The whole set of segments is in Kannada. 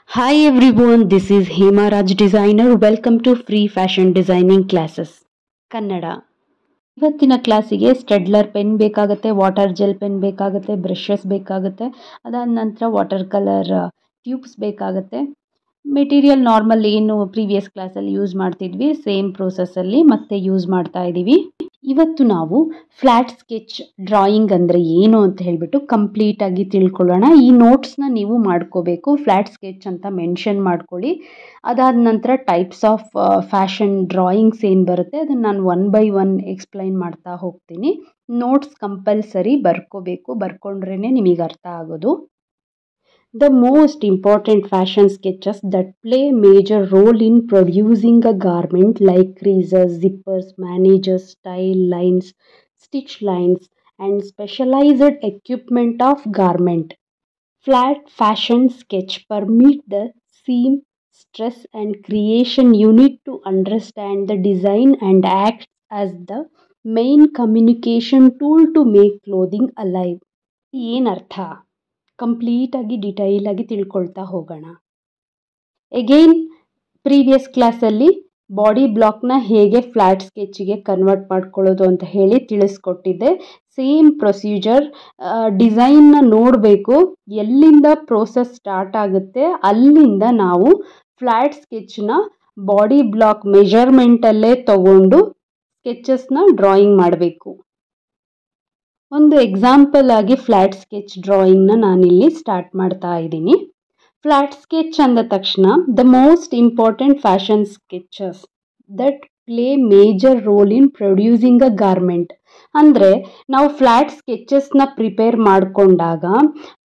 Hi everyone, this is Hema Raj Designer. Welcome to Free Fashion Designing Classes. Kannada. ಇವತ್ತಿನ ಕ್ಲಾಸಿಗೆ ಸ್ಟೆಡ್ಲರ್ ಪೆನ್ ಬೇಕಾಗುತ್ತೆ, ವಾಟರ್ ಜೆಲ್ ಪೆನ್ ಬೇಕಾಗುತ್ತೆ, ಬ್ರಷಸ್ ಬೇಕಾಗುತ್ತೆ, ಅದಾದ ನಂತರ ವಾಟರ್ ಕಲರ್ ಟ್ಯೂಬ್ಸ್ ಬೇಕಾಗುತ್ತೆ. ಮೆಟೀರಿಯಲ್ ನಾರ್ಮಲ್ ಏನು ಪ್ರೀವಿಯಸ್ ಕ್ಲಾಸಲ್ಲಿ ಯೂಸ್ ಮಾಡ್ತಿದ್ವಿ ಸೇಮ್ ಪ್ರೋಸೆಸ್ಸಲ್ಲಿ ಮತ್ತೆ ಯೂಸ್ ಮಾಡ್ತಾ ಇದ್ದೀವಿ. ಇವತ್ತು ನಾವು ಫ್ಲ್ಯಾಟ್ ಸ್ಕೆಚ್ ಡ್ರಾಯಿಂಗ್ ಅಂದರೆ ಏನು ಅಂತ ಹೇಳಿಬಿಟ್ಟು ಕಂಪ್ಲೀಟಾಗಿ ತಿಳ್ಕೊಳ್ಳೋಣ. ಈ ನೋಟ್ಸ್ನ ನೀವು ಮಾಡ್ಕೋಬೇಕು, ಫ್ಲ್ಯಾಟ್ ಸ್ಕೆಚ್ ಅಂತ ಮೆನ್ಷನ್ ಮಾಡ್ಕೊಳ್ಳಿ. ಅದಾದ ನಂತರ ಟೈಪ್ಸ್ ಆಫ್ ಫ್ಯಾಷನ್ ಡ್ರಾಯಿಂಗ್ಸ್ ಏನು ಬರುತ್ತೆ ಅದನ್ನು ನಾನು 1 by 1 ಎಕ್ಸ್ಪ್ಲೈನ್ ಮಾಡ್ತಾ ಹೋಗ್ತೀನಿ. ನೋಟ್ಸ್ ಕಂಪಲ್ಸರಿ ಬರ್ಕೋಬೇಕು, ಬರ್ಕೊಂಡ್ರೇ ನಿಮಗೆ ಅರ್ಥ ಆಗೋದು. The most important fashion sketches that play major role in producing a garment like creases, zippers, managers, style lines, stitch lines, and specialized equipment of garment. Flat fashion sketch permit the seam, stress and creation unit to understand the design and act as the main communication tool to make clothing alive. ಏನರ್ಥ ಕಂಪ್ಲೀಟಾಗಿ ಡಿಟೈಲಾಗಿ ತಿಳ್ಕೊಳ್ತಾ ಹೋಗೋಣ. ಎಗೈನ್ ಪ್ರೀವಿಯಸ್ ಕ್ಲಾಸಲ್ಲಿ ಬಾಡಿ ಬ್ಲಾಕ್ನ ಹೇಗೆ ಫ್ಲ್ಯಾಟ್ ಸ್ಕೆಚ್ಗೆ ಕನ್ವರ್ಟ್ ಮಾಡ್ಕೊಳ್ಳೋದು ಅಂತ ಹೇಳಿ ತಿಳಿಸ್ಕೊಟ್ಟಿದ್ದೆ. ಸೇಮ್ ಪ್ರೊಸೀಜರ್, ಡಿಸೈನ್ನ ನೋಡಬೇಕು, ಎಲ್ಲಿಂದ ಪ್ರೋಸೆಸ್ ಸ್ಟಾರ್ಟ್ ಆಗುತ್ತೆ ಅಲ್ಲಿಂದ ನಾವು ಫ್ಲ್ಯಾಟ್ ಸ್ಕೆಚ್ನ ಬಾಡಿ ಬ್ಲಾಕ್ ಮೆಜರ್ಮೆಂಟಲ್ಲೇ ತಗೊಂಡು ಸ್ಕೆಚಸ್ನ ಡ್ರಾಯಿಂಗ್ ಮಾಡಬೇಕು. ಒಂದು ಎಕ್ಸಾಂಪಲ್ ಆಗಿ ಫ್ಲ್ಯಾಟ್ ಸ್ಕೆಚ್ ಡ್ರಾಯಿಂಗ್ನ ನಾನಿಲ್ಲಿ ಸ್ಟಾರ್ಟ್ ಮಾಡ್ತಾ ಇದ್ದೀನಿ. ಫ್ಲ್ಯಾಟ್ ಸ್ಕೆಚ್ ಅಂದ ತಕ್ಷಣ the most important fashion sketches that play major role in producing a garment. ಅಂದರೆ ನಾವು ಫ್ಲ್ಯಾಟ್ ಸ್ಕೆಚಸ್ನ ಪ್ರಿಪೇರ್ ಮಾಡಿಕೊಂಡಾಗ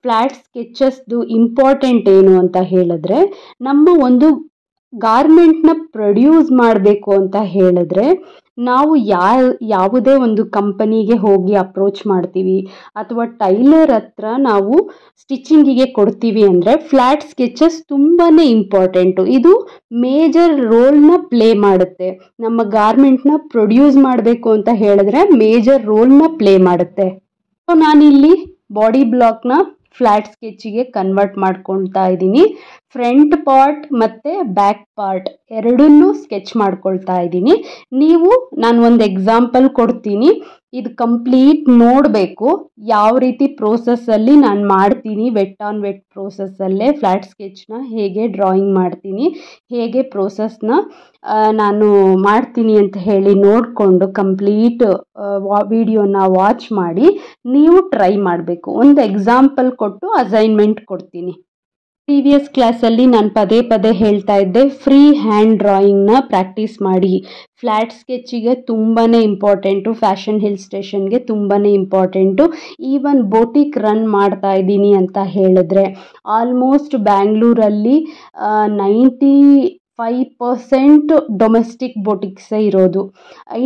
ಫ್ಲ್ಯಾಟ್ ಸ್ಕೆಚಸ್ದು ಇಂಪಾರ್ಟೆಂಟ್ ಏನು ಅಂತ ಹೇಳಿದ್ರೆ, ನಮ್ಮ ಒಂದು ಗಾರ್ಮೆಂಟ್ನ ಪ್ರೊಡ್ಯೂಸ್ ಮಾಡಬೇಕು ಅಂತ ಹೇಳಿದ್ರೆ ನಾವು ಯಾವುದೇ ಒಂದು ಕಂಪನಿಗೆ ಹೋಗಿ ಅಪ್ರೋಚ್ ಮಾಡ್ತೀವಿ ಅಥವಾ ಟೈಲರ್ ಹತ್ರ ನಾವು ಸ್ಟಿಚಿಂಗಿಗೆ ಕೊಡ್ತೀವಿ ಅಂದರೆ ಫ್ಲ್ಯಾಟ್ ಸ್ಕೆಚಸ್ ತುಂಬಾ ಇಂಪಾರ್ಟೆಂಟು. ಇದು ಮೇಜರ್ ರೋಲ್ನ ಪ್ಲೇ ಮಾಡುತ್ತೆ. ನಮ್ಮ ಗಾರ್ಮೆಂಟ್ನ ಪ್ರೊಡ್ಯೂಸ್ ಮಾಡಬೇಕು ಅಂತ ಹೇಳಿದ್ರೆ ಮೇಜರ್ ರೋಲ್ನ ಪ್ಲೇ ಮಾಡುತ್ತೆ. ಸೊ ನಾನಿಲ್ಲಿ ಬಾಡಿ ಬ್ಲಾಕ್ನ ಫ್ಲ್ಯಾಟ್ ಸ್ಕೆಚ್ಗೆ ಕನ್ವರ್ಟ್ ಮಾಡ್ಕೊಳ್ತಾ ಇದ್ದೀನಿ. ಫ್ರಂಟ್ ಪಾರ್ಟ್ ಮತ್ತು ಬ್ಯಾಕ್ ಪಾರ್ಟ್ ಎರಡನ್ನೂ ಸ್ಕೆಚ್ ಮಾಡ್ಕೊಳ್ತಾ ಇದ್ದೀನಿ. ನಾನು ಒಂದು ಎಕ್ಸಾಂಪಲ್ ಕೊಡ್ತೀನಿ, ಇದು ಕಂಪ್ಲೀಟ್ ನೋಡಬೇಕು ಯಾವ ರೀತಿ ಪ್ರೋಸೆಸ್ಸಲ್ಲಿ ನಾನು ಮಾಡ್ತೀನಿ. ವೆಟ್ ಆನ್ ವೆಟ್ ಪ್ರೋಸೆಸ್ಸಲ್ಲೇ ಫ್ಲ್ಯಾಟ್ ಸ್ಕೆಚ್ನ ಹೇಗೆ ಡ್ರಾಯಿಂಗ್ ಮಾಡ್ತೀನಿ, ಹೇಗೆ ಪ್ರೋಸೆಸ್ನ ನಾನು ಮಾಡ್ತೀನಿ ಅಂತ ಹೇಳಿ ನೋಡಿಕೊಂಡು ಕಂಪ್ಲೀಟ್ ವಿಡಿಯೋನ ವಾಚ್ ಮಾಡಿ ನೀವು ಟ್ರೈ ಮಾಡಬೇಕು. ಒಂದು ಎಕ್ಸಾಂಪಲ್ ಕೊಟ್ಟು ಅಸೈನ್ಮೆಂಟ್ ಕೊಡ್ತೀನಿ. ಪ್ರೀವಿಯಸ್ ಕ್ಲಾಸಲ್ಲಿ ನಾನು ಪದೇ ಪದೇ ಹೇಳ್ತಾ ಇದ್ದೆ, ಫ್ರೀ ಹ್ಯಾಂಡ್ ಡ್ರಾಯಿಂಗ್ನ ಪ್ರಾಕ್ಟೀಸ್ ಮಾಡಿ. ಫ್ಲ್ಯಾಟ್ ಸ್ಕೆಚ್ಚಿಗೆ ತುಂಬಾ ಇಂಪಾರ್ಟೆಂಟು, ಫ್ಯಾಷನ್ ಹಿಲ್ ಸ್ಟೇಷನ್ಗೆ ತುಂಬಾ ಇಂಪಾರ್ಟೆಂಟು. ಈವನ್ ಬೋಟಿಕ್ ರನ್ ಮಾಡ್ತಾ ಇದ್ದೀನಿ ಅಂತ ಹೇಳಿದ್ರೆ ಆಲ್ಮೋಸ್ಟ್ ಬ್ಯಾಂಗ್ಳೂರಲ್ಲಿ 95% ಡೊಮೆಸ್ಟಿಕ್ ಬೋಟಿಕ್ಸೇ ಇರೋದು.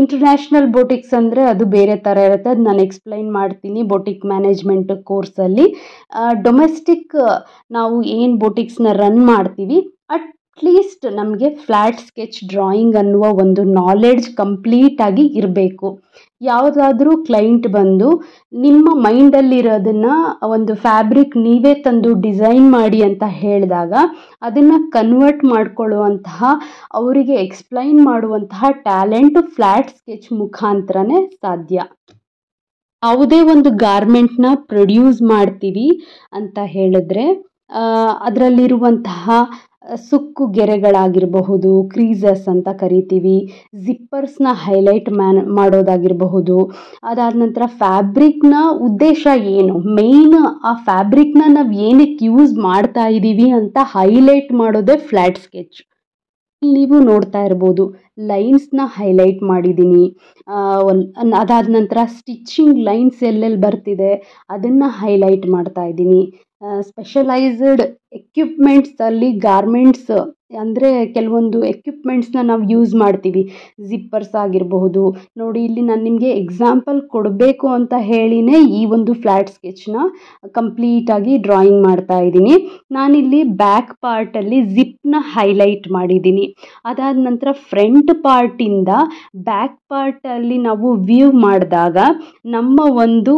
ಇಂಟರ್ನ್ಯಾಷನಲ್ ಬೋಟಿಕ್ಸ್ ಅಂದರೆ ಅದು ಬೇರೆ ಥರ ಇರುತ್ತೆ, ಅದು ನಾನು ಎಕ್ಸ್ಪ್ಲೈನ್ ಮಾಡ್ತೀನಿ ಬೋಟಿಕ್ ಮ್ಯಾನೇಜ್ಮೆಂಟ್ ಕೋರ್ಸಲ್ಲಿ. ಡೊಮೆಸ್ಟಿಕ್ ನಾವು ಏನು ಬೋಟಿಕ್ಸ್ನ ರನ್ ಮಾಡ್ತೀವಿ ಅಟ್ಲೀಸ್ಟ್ ನಮಗೆ ಫ್ಲ್ಯಾಟ್ ಸ್ಕೆಚ್ ಡ್ರಾಯಿಂಗ್ ಅನ್ನುವ ಒಂದು ನಾಲೆಡ್ಜ್ ಕಂಪ್ಲೀಟಾಗಿ ಇರಬೇಕು. ಯಾವುದಾದ್ರೂ ಕ್ಲೈಂಟ್ ಬಂದು ನಿಮ್ಮ ಮೈಂಡಲ್ಲಿರೋದನ್ನು ಒಂದು ಫ್ಯಾಬ್ರಿಕ್ ನೀವೇ ತಂದು ಡಿಸೈನ್ ಮಾಡಿ ಅಂತ ಹೇಳಿದಾಗ ಅದನ್ನು ಕನ್ವರ್ಟ್ ಮಾಡ್ಕೊಳ್ಳುವಂತಹ, ಅವರಿಗೆ ಎಕ್ಸ್ಪ್ಲೈನ್ ಮಾಡುವಂತಹ ಟ್ಯಾಲೆಂಟು ಫ್ಲ್ಯಾಟ್ ಸ್ಕೆಚ್ ಮುಖಾಂತರನೇ ಸಾಧ್ಯ. ಯಾವುದೇ ಒಂದು ಗಾರ್ಮೆಂಟ್ನ ಪ್ರೊಡ್ಯೂಸ್ ಮಾಡ್ತೀವಿ ಅಂತ ಹೇಳಿದ್ರೆ ಅದರಲ್ಲಿರುವಂತಹ ಸುಕ್ಕು ಗೆರೆಗಳಾಗಿರಬಹುದು, ಕ್ರೀಸಸ್ ಅಂತ ಕರಿತೀವಿ, ಜಿಪ್ಪರ್ಸ್ನ ಹೈಲೈಟ್ ಮಾಡೋದಾಗಿರಬಹುದು. ಅದಾದ ನಂತರ ಫ್ಯಾಬ್ರಿಕ್ನ ಉದ್ದೇಶ ಏನು, ಮೇಯ್ನ್ ಆ ಫ್ಯಾಬ್ರಿಕ್ನ ನಾವು ಏನಕ್ಕೆ ಯೂಸ್ ಮಾಡ್ತಾ ಇದ್ದೀವಿ ಅಂತ ಹೈಲೈಟ್ ಮಾಡೋದೇ ಫ್ಲ್ಯಾಟ್ ಸ್ಕೆಚ್. ನೀವು ನೋಡ್ತಾ ಇರ್ಬೋದು ಲೈನ್ಸ್ನ ಹೈಲೈಟ್ ಮಾಡಿದ್ದೀನಿ. ಅದಾದ ನಂತರ ಸ್ಟಿಚಿಂಗ್ ಲೈನ್ಸ್ ಎಲ್ಲೆಲ್ಲಿ ಬರ್ತಿದೆ ಅದನ್ನು ಹೈಲೈಟ್ ಮಾಡ್ತಾ ಇದ್ದೀನಿ. ಸ್ಪೆಷಲೈಸ್ಡ್ ಎಕ್ವಿಪ್ಮೆಂಟ್ಸಲ್ಲಿ ಗಾರ್ಮೆಂಟ್ಸ್ ಅಂದರೆ ಕೆಲವೊಂದು ಎಕ್ವಿಪ್ಮೆಂಟ್ಸ್ನ ನಾವು ಯೂಸ್ ಮಾಡ್ತೀವಿ, ಜಿಪ್ಪರ್ಸ್ ಆಗಿರಬಹುದು. ನೋಡಿ ಇಲ್ಲಿ ನಾನು ನಿಮಗೆ ಎಕ್ಸಾಂಪಲ್ ಕೊಡಬೇಕು ಅಂತ ಹೇಳಿನೇ ಈ ಒಂದು ಫ್ಲ್ಯಾಟ್ ಸ್ಕೆಚ್ನ ಕಂಪ್ಲೀಟಾಗಿ ಡ್ರಾಯಿಂಗ್ ಮಾಡ್ತಾ ಇದ್ದೀನಿ. ನಾನಿಲ್ಲಿ ಬ್ಯಾಕ್ ಪಾರ್ಟಲ್ಲಿ ಜಿಪ್ನ ಹೈಲೈಟ್ ಮಾಡಿದ್ದೀನಿ. ಅದಾದ ನಂತರ ಫ್ರಂಟ್ ಪಾರ್ಟಿಂದ ಬ್ಯಾಕ್ ಪಾರ್ಟಲ್ಲಿ ನಾವು ವ್ಯೂ ಮಾಡಿದಾಗ ನಮ್ಮ ಒಂದು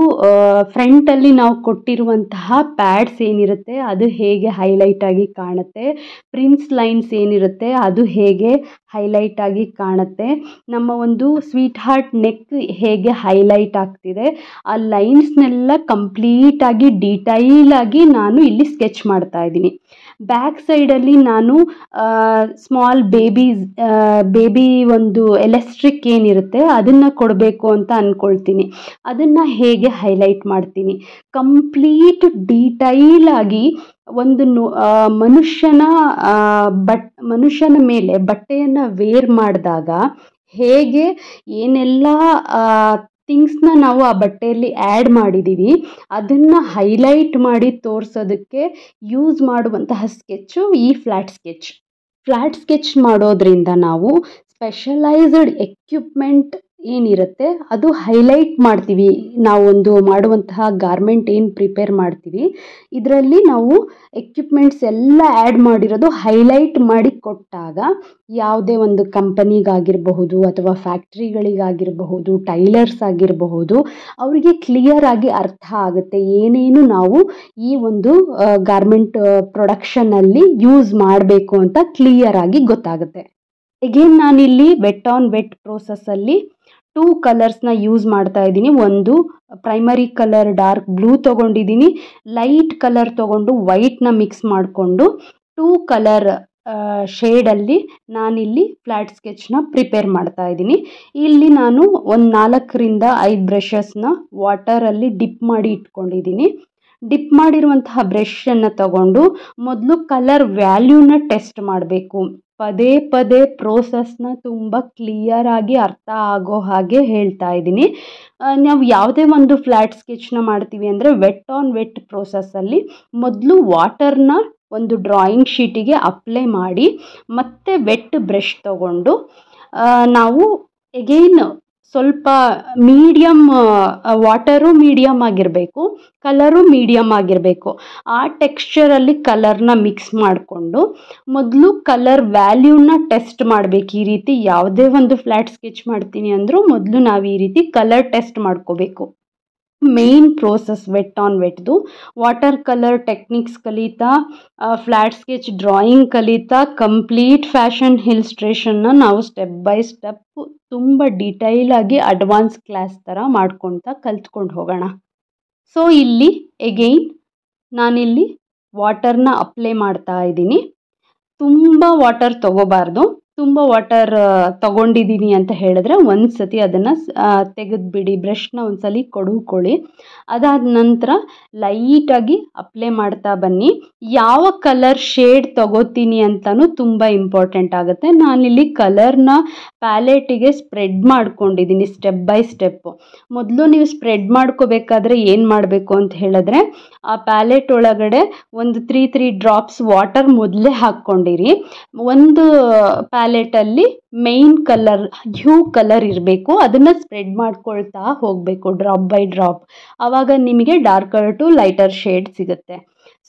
ಫ್ರಂಟಲ್ಲಿ ನಾವು ಕೊಟ್ಟಿರುವಂತಹ ಪ್ಯಾಡ್ಸ್ ಏನಿರುತ್ತೆ ಅದು ಹೇಗೆ ಹೈಲೈಟ್ ಆಗಿ ಕಾಣುತ್ತೆ. ಪ್ರಿನ್ಸ್ ಲೈನ್ಸ್ ಏನಿರುತ್ತೆ ಅದು ಹೇಗೆ ಹೈಲೈಟ್ ಆಗಿ ಕಾಣುತ್ತೆ. ನಮ್ಮ ಒಂದು ಸ್ವೀಟ್ ಹಾರ್ಟ್ ನೆಕ್ ಹೇಗೆ ಹೈಲೈಟ್ ಆಗ್ತಿದೆ, ಆ ಲೈನ್ಸ್ನೆಲ್ಲ ಕಂಪ್ಲೀಟ್ ಆಗಿ ಡೀಟೈಲ್ ಆಗಿ ನಾನು ಇಲ್ಲಿ ಸ್ಕೆಚ್ ಮಾಡ್ತಾ ಇದ್ದೀನಿ. ಬ್ಯಾಕ್ ಸೈಡಲ್ಲಿ ನಾನು ಸ್ಮಾಲ್ ಬೇಬಿ ಒಂದು ಎಲೆಕ್ಟ್ರಿಕ್ ಏನಿರುತ್ತೆ ಅದನ್ನು ಕೊಡಬೇಕು ಅಂತ ಅಂದ್ಕೊಳ್ತೀನಿ. ಅದನ್ನು ಹೇಗೆ ಹೈಲೈಟ್ ಮಾಡ್ತೀನಿ, ಕಂಪ್ಲೀಟ್ ಡೀಟೈಲ್ ಆಗಿ ಒಂದು ಮನುಷ್ಯನ ಮೇಲೆ ಬಟ್ಟೆಯನ್ನು ವೇರ್ ಮಾಡಿದಾಗ ಹೇಗೆ ಏನೆಲ್ಲ ಥಿಂಗ್ಸ್ನ ನಾವು ಆ ಬಟ್ಟೆಯಲ್ಲಿ ಆ್ಯಡ್ ಮಾಡಿದ್ದೀವಿ ಅದನ್ನು ಹೈಲೈಟ್ ಮಾಡಿ ತೋರಿಸೋದಕ್ಕೆ ಯೂಸ್ ಮಾಡುವಂತಹ ಸ್ಕೆಚ್ಚು ಈ ಫ್ಲ್ಯಾಟ್ ಸ್ಕೆಚ್ ಮಾಡೋದ್ರಿಂದ ನಾವು ಸ್ಪೆಷಲೈಸ್ಡ್ ಎಕ್ವಿಪ್ಮೆಂಟ್ ಏನಿರುತ್ತೆ ಅದು ಹೈಲೈಟ್ ಮಾಡ್ತೀವಿ. ನಾವೊಂದು ಮಾಡುವಂತಹ ಗಾರ್ಮೆಂಟ್ ಏನು ಪ್ರಿಪೇರ್ ಮಾಡ್ತೀವಿ ಇದರಲ್ಲಿ ನಾವು ಎಕ್ವಿಪ್ಮೆಂಟ್ಸ್ ಎಲ್ಲ ಆ್ಯಡ್ ಮಾಡಿರೋದು ಹೈಲೈಟ್ ಮಾಡಿ ಕೊಟ್ಟಾಗ ಯಾವುದೇ ಒಂದು ಕಂಪನಿಗಾಗಿರಬಹುದು ಅಥವಾ ಫ್ಯಾಕ್ಟ್ರಿಗಳಿಗಾಗಿರಬಹುದು, ಟೈಲರ್ಸ್ ಆಗಿರಬಹುದು, ಅವರಿಗೆ ಕ್ಲಿಯರ್ ಆಗಿ ಅರ್ಥ ಆಗುತ್ತೆ ಏನೇನು ನಾವು ಈ ಒಂದು ಗಾರ್ಮೆಂಟ್ ಪ್ರೊಡಕ್ಷನಲ್ಲಿ ಯೂಸ್ ಮಾಡಬೇಕು ಅಂತ ಕ್ಲಿಯರ್ ಆಗಿ ಗೊತ್ತಾಗುತ್ತೆ. ಅಗೇನ್ ನಾನಿಲ್ಲಿ ವೆಟ್ ಆನ್ ವೆಟ್ ಪ್ರೋಸೆಸ್ಸಲ್ಲಿ 2 ಕಲರ್ಸ್ನ ಯೂಸ್ ಮಾಡ್ತಾ ಇದ್ದೀನಿ. ಒಂದು ಪ್ರೈಮರಿ ಕಲರ್ ಡಾರ್ಕ್ ಬ್ಲೂ ತೊಗೊಂಡಿದ್ದೀನಿ, ಲೈಟ್ ಕಲರ್ ತೊಗೊಂಡು ವೈಟ್ನ ಮಿಕ್ಸ್ ಮಾಡಿಕೊಂಡು 2 ಕಲರ್ ಶೇಡಲ್ಲಿ ನಾನಿಲ್ಲಿ ಫ್ಲ್ಯಾಟ್ ಸ್ಕೆಚ್ನ ಪ್ರಿಪೇರ್ ಮಾಡ್ತಾ ಇದ್ದೀನಿ. ಇಲ್ಲಿ ನಾನು ಒಂದು 4 ರಿಂದ 5 ಬ್ರಷಸ್ನ ವಾಟರಲ್ಲಿ ಡಿಪ್ ಮಾಡಿ ಇಟ್ಕೊಂಡಿದ್ದೀನಿ. ಡಿಪ್ ಮಾಡಿರುವಂತಹ ಬ್ರಷನ್ನು ತಗೊಂಡು ಮೊದಲು ಕಲರ್ ವ್ಯಾಲ್ಯೂನ ಟೆಸ್ಟ್ ಮಾಡಬೇಕು. ಪದೇ ಪ್ರೋಸೆಸ್ನ ತುಂಬ ಕ್ಲಿಯರ್ ಆಗಿ ಅರ್ಥ ಆಗೋ ಹಾಗೆ ಹೇಳ್ತಾ ಇದ್ದೀನಿ. ನಾವು ಯಾವುದೇ ಒಂದು ಫ್ಲ್ಯಾಟ್ ಸ್ಕೆಚ್ನ ಮಾಡ್ತೀವಿ ಅಂದರೆ ವೆಟ್ ಆನ್ ವೆಟ್ ಪ್ರೋಸೆಸ್ಸಲ್ಲಿ ಮೊದಲು ವಾಟರ್ನ ಒಂದು ಡ್ರಾಯಿಂಗ್ ಶೀಟಿಗೆ ಅಪ್ಲೈ ಮಾಡಿ ಮತ್ತೆ ವೆಟ್ ಬ್ರಷ್ ತಗೊಂಡು ನಾವು ಎಗೈನ್ ಸ್ವಲ್ಪ ವಾಟರು ಮೀಡಿಯಮ್ ಆಗಿರಬೇಕು, ಕಲರು ಮೀಡಿಯಮ್ ಆಗಿರಬೇಕು. ಆ ಟೆಕ್ಸ್ಚರಲ್ಲಿ ಕಲರ್ನ ಮಿಕ್ಸ್ ಮಾಡಿಕೊಂಡು ಮೊದಲು ಕಲರ್ ವ್ಯಾಲ್ಯೂನ ಟೆಸ್ಟ್ ಮಾಡಬೇಕು. ಈ ರೀತಿ ಯಾವುದೇ ಒಂದು ಫ್ಲ್ಯಾಟ್ ಸ್ಕೆಚ್ ಮಾಡ್ತೀನಿ ಅಂದರೂ ಮೊದಲು ನಾವು ಈ ರೀತಿ ಕಲರ್ ಟೆಸ್ಟ್ ಮಾಡ್ಕೋಬೇಕು. ಮೇನ್ ಪ್ರೋಸೆಸ್ ವೆಟ್ ಆನ್ ವೆಟ್ದು. ವಾಟರ್ ಕಲರ್ ಟೆಕ್ನಿಕ್ಸ್ ಕಲಿತಾ, ಫ್ಲ್ಯಾಟ್ ಸ್ಕೆಚ್ ಡ್ರಾಯಿಂಗ್ ಕಲಿತಾ, ಕಂಪ್ಲೀಟ್ ಫ್ಯಾಷನ್ ಇಲ್ಲಸ್ಟ್ರೇಷನ್ನ ನಾವು ಸ್ಟೆಪ್ ಬೈ ಸ್ಟೆಪ್ ತುಂಬ ಡೀಟೈಲ್ ಆಗಿ ಅಡ್ವಾನ್ಸ್ ಕ್ಲಾಸ್ ಥರ ಮಾಡ್ಕೊಳ್ತಾ ಕಲ್ತ್ಕೊಂಡು ಹೋಗೋಣ. ಸೊ ಇಲ್ಲಿ ಎಗೈನ್ ನಾನಿಲ್ಲಿ ವಾಟರ್ನ ಅಪ್ಲೈ ಮಾಡ್ತಾ ಇದ್ದೀನಿ. ತುಂಬ ವಾಟರ್ ತಗೋಬಾರ್ದು. ತುಂಬ ವಾಟರ್ ತಗೊಂಡಿದ್ದೀನಿ ಅಂತ ಹೇಳಿದ್ರೆ ಒಂದು ಸತಿ ಅದನ್ನು ತೆಗೆದುಬಿಡಿ, ಬ್ರಷ್ನ ಒಂದು ಸಲ ಕೊಡುಕೊಳ್ಳಿ. ಅದಾದ ನಂತರ ಲೈಟಾಗಿ ಅಪ್ಲೈ ಮಾಡ್ತಾ ಬನ್ನಿ. ಯಾವ ಕಲರ್ ಶೇಡ್ ತಗೋತೀನಿ ಅಂತಲೂ ತುಂಬ ಇಂಪಾರ್ಟೆಂಟ್ ಆಗುತ್ತೆ. ನಾನಿಲ್ಲಿ ಕಲರ್ನ ಪ್ಯಾಲೆಟಿಗೆ ಸ್ಪ್ರೆಡ್ ಮಾಡ್ಕೊಂಡಿದ್ದೀನಿ ಸ್ಟೆಪ್ ಬೈ ಸ್ಟೆಪ್ಪು. ಮೊದಲು ನೀವು ಸ್ಪ್ರೆಡ್ ಮಾಡ್ಕೋಬೇಕಾದ್ರೆ ಏನು ಮಾಡಬೇಕು ಅಂತ ಹೇಳಿದ್ರೆ ಆ ಪ್ಯಾಲೆಟ್ ಒಳಗಡೆ ಒಂದು 3 ಡ್ರಾಪ್ಸ್ ವಾಟರ್ ಮೊದಲೇ ಹಾಕ್ಕೊಂಡಿರಿ. ಒಂದು ಪ್ಯಾಲೆಟಲ್ಲಿ ಮೇನ್ ಕಲರ್ ಹ್ಯೂ ಕಲರ್ ಇರಬೇಕು, ಅದನ್ನು ಸ್ಪ್ರೆಡ್ ಮಾಡ್ಕೊಳ್ತಾ ಹೋಗಬೇಕು ಡ್ರಾಪ್ ಬೈ ಡ್ರಾಪ್. ಆವಾಗ ನಿಮಗೆ ಡಾರ್ಕರ್ ಟು ಲೈಟರ್ ಶೇಡ್ ಸಿಗುತ್ತೆ.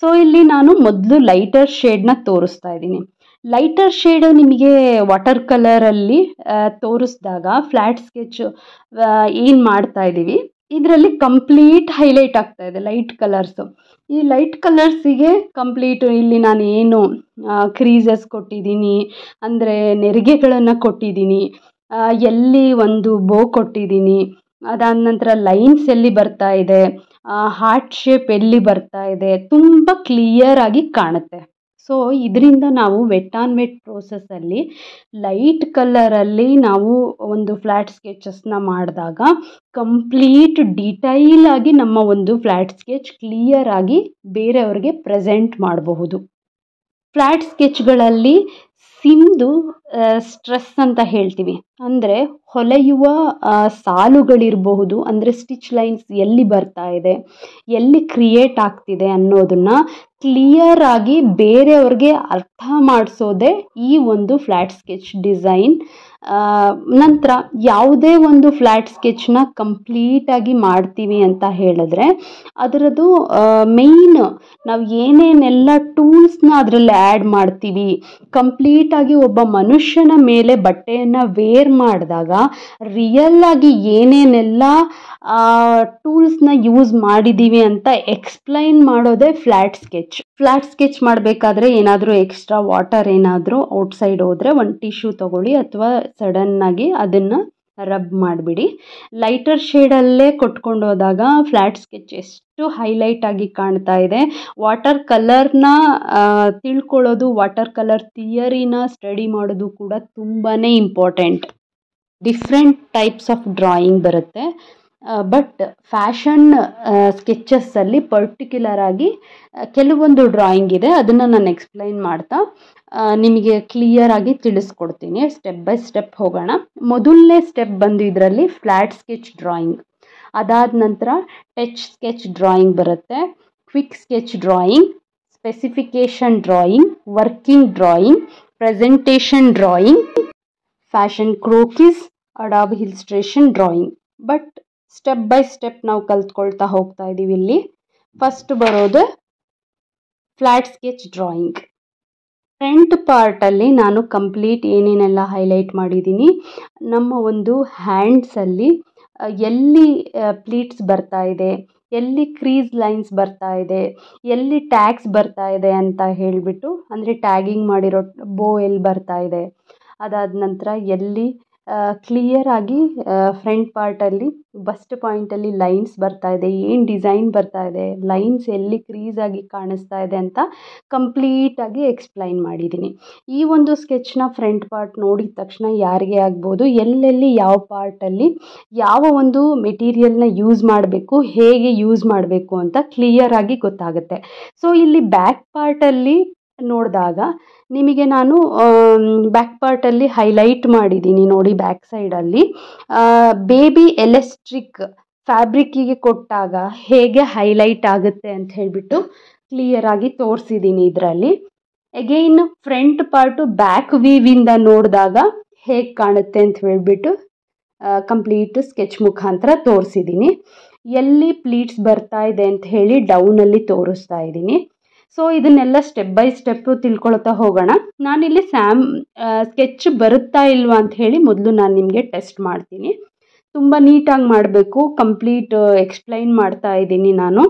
ಸೊ ಇಲ್ಲಿ ನಾನು ಮೊದಲು ಲೈಟರ್ ಶೇಡ್ನ ತೋರಿಸ್ತಾ ಇದ್ದೀನಿ. ಲೈಟರ್ ಶೇಡ್ ನಿಮಗೆ ವಾಟರ್ ಕಲರಲ್ಲಿ ತೋರಿಸಿದಾಗ ಫ್ಲ್ಯಾಟ್ ಸ್ಕೆಚ್ ಏನು ಮಾಡ್ತಾ ಇದ್ದೀವಿ ಇದರಲ್ಲಿ ಕಂಪ್ಲೀಟ್ ಹೈಲೈಟ್ ಆಗ್ತಾ ಇದೆ ಲೈಟ್ ಕಲರ್ಸು. ಈ ಲೈಟ್ ಕಲರ್ಸಿಗೆ ಕಂಪ್ಲೀಟ್ ಇಲ್ಲಿ ನಾನು ಏನು ಕ್ರೀಸಸ್ ಕೊಟ್ಟಿದ್ದೀನಿ ಅಂದರೆ ನೆರಿಗೆಗಳನ್ನು ಕೊಟ್ಟಿದ್ದೀನಿ, ಎಲ್ಲಿ ಒಂದು ಬೋ ಕೊಟ್ಟಿದ್ದೀನಿ, ಅದಾದ ನಂತರ ಲೈನ್ಸ್ ಎಲ್ಲಿ ಬರ್ತಾ ಇದೆ, ಹಾರ್ಟ್ ಶೇಪ್ ಎಲ್ಲಿ ಬರ್ತಾ ಇದೆ, ತುಂಬ ಕ್ಲಿಯರ್ ಆಗಿ ಕಾಣುತ್ತೆ. ಸೊ ಇದರಿಂದ ನಾವು ವೆಟ್ ಆನ್ ವೆಟ್ ಪ್ರೋಸೆಸ್ಸಲ್ಲಿ ಲೈಟ್ ಕಲರಲ್ಲಿ ನಾವು ಒಂದು ಫ್ಲ್ಯಾಟ್ ಸ್ಕೆಚಸ್ನ ಮಾಡಿದಾಗ ಕಂಪ್ಲೀಟ್ ಡೀಟೈಲ್ ಆಗಿ ನಮ್ಮ ಒಂದು ಫ್ಲ್ಯಾಟ್ ಸ್ಕೆಚ್ ಕ್ಲಿಯರ್ ಆಗಿ ಬೇರೆಯವ್ರಿಗೆ ಪ್ರೆಸೆಂಟ್ ಮಾಡಬಹುದು. ಫ್ಲ್ಯಾಟ್ ಸ್ಕೆಚ್ಗಳಲ್ಲಿ ಸಿಮ್ದು ಸ್ಟ್ರೆಸ್ ಅಂತ ಹೇಳ್ತೀವಿ, ಅಂದರೆ ಹೊಲೆಯುವ ಸಾಲುಗಳಿರಬಹುದು, ಅಂದರೆ ಸ್ಟಿಚ್ ಲೈನ್ಸ್ ಎಲ್ಲಿ ಬರ್ತಾ ಇದೆ, ಎಲ್ಲಿ ಕ್ರಿಯೇಟ್ ಆಗ್ತಿದೆ ಅನ್ನೋದನ್ನು ಕ್ಲಿಯರ್ ಆಗಿ ಬೇರೆಯವ್ರಿಗೆ ಅರ್ಥ ಮಾಡಿಸೋದೇ ಈ ಒಂದು ಫ್ಲ್ಯಾಟ್ ಸ್ಕೆಚ್ ಡಿಸೈನ್. ನಂತರ ಯಾವುದೇ ಒಂದು ಫ್ಲ್ಯಾಟ್ ಸ್ಕೆಚ್ನ ಕಂಪ್ಲೀಟಾಗಿ ಮಾಡ್ತೀವಿ ಅಂತ ಹೇಳಿದ್ರೆ ಅದರದ್ದು ಮೇಯ್ನ್ ನಾವು ಏನೇನೆಲ್ಲ ಟೂಲ್ಸ್ನ ಅದರಲ್ಲಿ ಆ್ಯಡ್ ಮಾಡ್ತೀವಿ, ಕಂಪ್ಲೀಟಾಗಿ ಒಬ್ಬ ಮನುಷ್ಯನ ಮೇಲೆ ಬಟ್ಟೆಯನ್ನು ವೇರ್ ಶೇರ್ ಮಾಡಿದಾಗ ರಿಯಲ್ ಆಗಿ ಏನೇನೆಲ್ಲ ಟೂಲ್ಸ್ನ ಯೂಸ್ ಮಾಡಿದ್ದೀವಿ ಅಂತ ಎಕ್ಸ್ಪ್ಲೈನ್ ಮಾಡೋದೇ ಫ್ಲ್ಯಾಟ್ ಸ್ಕೆಚ್ ಮಾಡಬೇಕಾದ್ರೆ ಏನಾದರೂ ಎಕ್ಸ್ಟ್ರಾ ವಾಟರ್ ಏನಾದರೂ ಔಟ್ಸೈಡ್ ಹೋದರೆ ಒಂದು ಟಿಶ್ಯೂ ತೊಗೊಳ್ಳಿ ಅಥವಾ ಸಡನ್ನಾಗಿ ಅದನ್ನು ರಬ್ ಮಾಡಿಬಿಡಿ. ಲೈಟರ್ ಶೇಡಲ್ಲೇ ಕೊಟ್ಕೊಂಡು ಹೋದಾಗ ಫ್ಲ್ಯಾಟ್ ಸ್ಕೆಚ್ ಎಷ್ಟು ಹೈಲೈಟ್ ಆಗಿ ಕಾಣ್ತಾ ಇದೆ. ವಾಟರ್ ಕಲರ್ನ ತಿಳ್ಕೊಳ್ಳೋದು, ವಾಟರ್ ಕಲರ್ ಥಿಯರಿನ ಸ್ಟಡಿ ಮಾಡೋದು ಕೂಡ ತುಂಬಾ important. Different types of drawing ಬರುತ್ತೆ, ಬಟ್ ಫ್ಯಾಷನ್ ಸ್ಕೆಚಸ್ಸಲ್ಲಿ ಪರ್ಟಿಕ್ಯುಲರ್ ಆಗಿ ಕೆಲವೊಂದು ಡ್ರಾಯಿಂಗ್ ಇದೆ. ಅದನ್ನು ನಾನು ಎಕ್ಸ್ಪ್ಲೈನ್ ಮಾಡ್ತಾ ನಿಮಗೆ ಕ್ಲಿಯರ್ ಆಗಿ ತಿಳಿಸ್ಕೊಡ್ತೀನಿ. ಸ್ಟೆಪ್ ಬೈ ಸ್ಟೆಪ್ ಹೋಗೋಣ. ಮೊದಲನೇ ಸ್ಟೆಪ್ ಬಂದು ಇದರಲ್ಲಿ ಫ್ಲ್ಯಾಟ್ ಸ್ಕೆಚ್ ಡ್ರಾಯಿಂಗ್. ಅದಾದ ನಂತರ ಟಚ್ ಸ್ಕೆಚ್ ಡ್ರಾಯಿಂಗ್ ಬರುತ್ತೆ, quick sketch drawing, specification drawing, working drawing, presentation drawing, fashion croquis, Adobe illustration drawing. But step by step ನಾವು ಕಲ್ತ್ಕೊಳ್ತಾ ಹೋಗ್ತಾ ಇದ್ದೀವಿ. ಇಲ್ಲಿ ಫಸ್ಟ್ ಬರೋದು ಫ್ಲ್ಯಾಟ್ ಸ್ಕೆಚ್ ಡ್ರಾಯಿಂಗ್. ಫ್ರಂಟ್ ಪಾರ್ಟಲ್ಲಿ ನಾನು ಕಂಪ್ಲೀಟ್ ಏನೇನೆಲ್ಲ ಹೈಲೈಟ್ ಮಾಡಿದ್ದೀನಿ, ನಮ್ಮ ಒಂದು ಹ್ಯಾಂಡ್ಸಲ್ಲಿ ಎಲ್ಲಿ ಪ್ಲೀಟ್ಸ್ ಬರ್ತಾ ಇದೆ, ಎಲ್ಲಿ ಕ್ರೀಸ್ ಲೈನ್ಸ್ ಬರ್ತಾ ಇದೆ, ಎಲ್ಲಿ ಟ್ಯಾಗ್ಸ್ ಬರ್ತಾ ಇದೆ ಅಂತ ಹೇಳಿಬಿಟ್ಟು, ಅಂದರೆ ಟ್ಯಾಗಿಂಗ್ ಮಾಡಿರೋ ಬೋ ಎಲ್ಲಿ ಬರ್ತಾ ಇದೆ, ಅದಾದ ನಂತರ ಎಲ್ಲಿ ಕ್ಲಿಯರ್ ಆಗಿ ಫ್ರಂಟ್ ಪಾರ್ಟಲ್ಲಿ ಬಸ್ಟ್ ಪಾಯಿಂಟಲ್ಲಿ ಲೈನ್ಸ್ ಬರ್ತಾ ಇದೆ, ಏನು ಡಿಸೈನ್ ಬರ್ತಾ ಇದೆ, ಲೈನ್ಸ್ ಎಲ್ಲಿ ಕ್ರೀಸ್ ಆಗಿ ಕಾಣಿಸ್ತಾ ಇದೆ ಅಂತ ಕಂಪ್ಲೀಟಾಗಿ ಎಕ್ಸ್ಪ್ಲೈನ್ ಮಾಡಿದ್ದೀನಿ. ಈ ಒಂದು ಸ್ಕೆಚ್ನ ಫ್ರಂಟ್ ಪಾರ್ಟ್ ನೋಡಿದ ತಕ್ಷಣ ಯಾರಿಗೆ ಆಗ್ಬೋದು ಎಲ್ಲೆಲ್ಲಿ ಯಾವ ಪಾರ್ಟಲ್ಲಿ ಯಾವ ಒಂದು ಮೆಟೀರಿಯಲ್ನ ಯೂಸ್ ಮಾಡಬೇಕು, ಹೇಗೆ ಯೂಸ್ ಮಾಡಬೇಕು ಅಂತ ಕ್ಲಿಯರ್ ಆಗಿ ಗೊತ್ತಾಗುತ್ತೆ. ಸೊ ಇಲ್ಲಿ ಬ್ಯಾಕ್ ಪಾರ್ಟಲ್ಲಿ ನೋಡಿದಾಗ ನಿಮಗೆ ನಾನು ಬ್ಯಾಕ್ ಪಾರ್ಟಲ್ಲಿ ಹೈಲೈಟ್ ಮಾಡಿದ್ದೀನಿ ನೋಡಿ. ಬ್ಯಾಕ್ ಸೈಡಲ್ಲಿ ಬೇಬಿ ಎಲೆಕ್ಟ್ರಿಕ್ ಫ್ಯಾಬ್ರಿಕ್ಕಿಗೆ ಕೊಟ್ಟಾಗ ಹೇಗೆ ಹೈಲೈಟ್ ಆಗುತ್ತೆ ಅಂತ ಹೇಳಿಬಿಟ್ಟು ಕ್ಲಿಯರ್ ಆಗಿ ತೋರಿಸಿದ್ದೀನಿ ಇದರಲ್ಲಿ. ಅಗೈನ್ ಫ್ರಂಟ್ ಪಾರ್ಟು ಬ್ಯಾಕ್ ವೀವಿಂದ ನೋಡಿದಾಗ ಹೇಗೆ ಕಾಣುತ್ತೆ ಅಂತ ಹೇಳಿಬಿಟ್ಟು ಕಂಪ್ಲೀಟ್ ಸ್ಕೆಚ್ ಮುಖಾಂತರ ತೋರಿಸಿದ್ದೀನಿ. ಎಲ್ಲಿ ಪ್ಲೀಟ್ಸ್ ಬರ್ತಾ ಇದೆ ಅಂತ ಹೇಳಿ ಡೌನಲ್ಲಿ ತೋರಿಸ್ತಾ ಇದ್ದೀನಿ. ಸೊ ಇದನ್ನೆಲ್ಲ ಸ್ಟೆಪ್ ಬೈ ಸ್ಟೆಪ್ಪು ತಿಳ್ಕೊಳ್ತಾ ಹೋಗೋಣ. ನಾನಿಲ್ಲಿ ಸ್ಕೆಚ್ ಬರುತ್ತಾ ಇಲ್ವಾ ಅಂತ ಹೇಳಿ ಮೊದಲು ನಾನು ನಿಮಗೆ ಟೆಸ್ಟ್ ಮಾಡ್ತೀನಿ. ತುಂಬ ನೀಟಾಗಿ ಮಾಡಬೇಕು, ಕಂಪ್ಲೀಟ್ ಎಕ್ಸ್ಪ್ಲೈನ್ ಮಾಡ್ತಾ ಇದ್ದೀನಿ ನಾನು.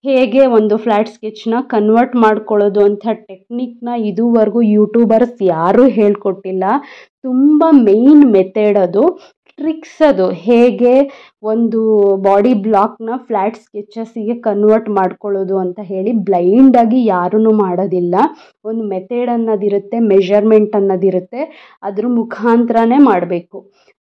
ಹೇಗೆ ಒಂದು ಫ್ಲ್ಯಾಟ್ ಸ್ಕೆಚ್ನ ಕನ್ವರ್ಟ್ ಮಾಡ್ಕೊಳ್ಳೋದು ಅಂತ ಟೆಕ್ನಿಕ್ನ ಇದುವರೆಗೂ ಯೂಟ್ಯೂಬರ್ಸ್ ಯಾರೂ ಹೇಳ್ಕೊಟ್ಟಿಲ್ಲ. ತುಂಬ ಮೇಯ್ನ್ ಮೆಥಡ್ ಅದು, ಟ್ರಿಕ್ಸ್ ಅದು. ಹೇಗೆ ಒಂದು ಬಾಡಿ ಬ್ಲಾಕ್ನ ಫ್ಲ್ಯಾಟ್ ಸ್ಕೆಚಸ್ಸಿಗೆ ಕನ್ವರ್ಟ್ ಮಾಡ್ಕೊಳ್ಳೋದು ಅಂತ ಹೇಳಿ ಬ್ಲೈಂಡಾಗಿ ಯಾರೂ ಮಾಡೋದಿಲ್ಲ. ಒಂದು ಮೆಥಡ್ ಅನ್ನೋದಿರುತ್ತೆ, ಮೆಷರ್ಮೆಂಟ್ ಅನ್ನೋದಿರುತ್ತೆ, ಅದ್ರ ಮುಖಾಂತರನೇ ಮಾಡಬೇಕು.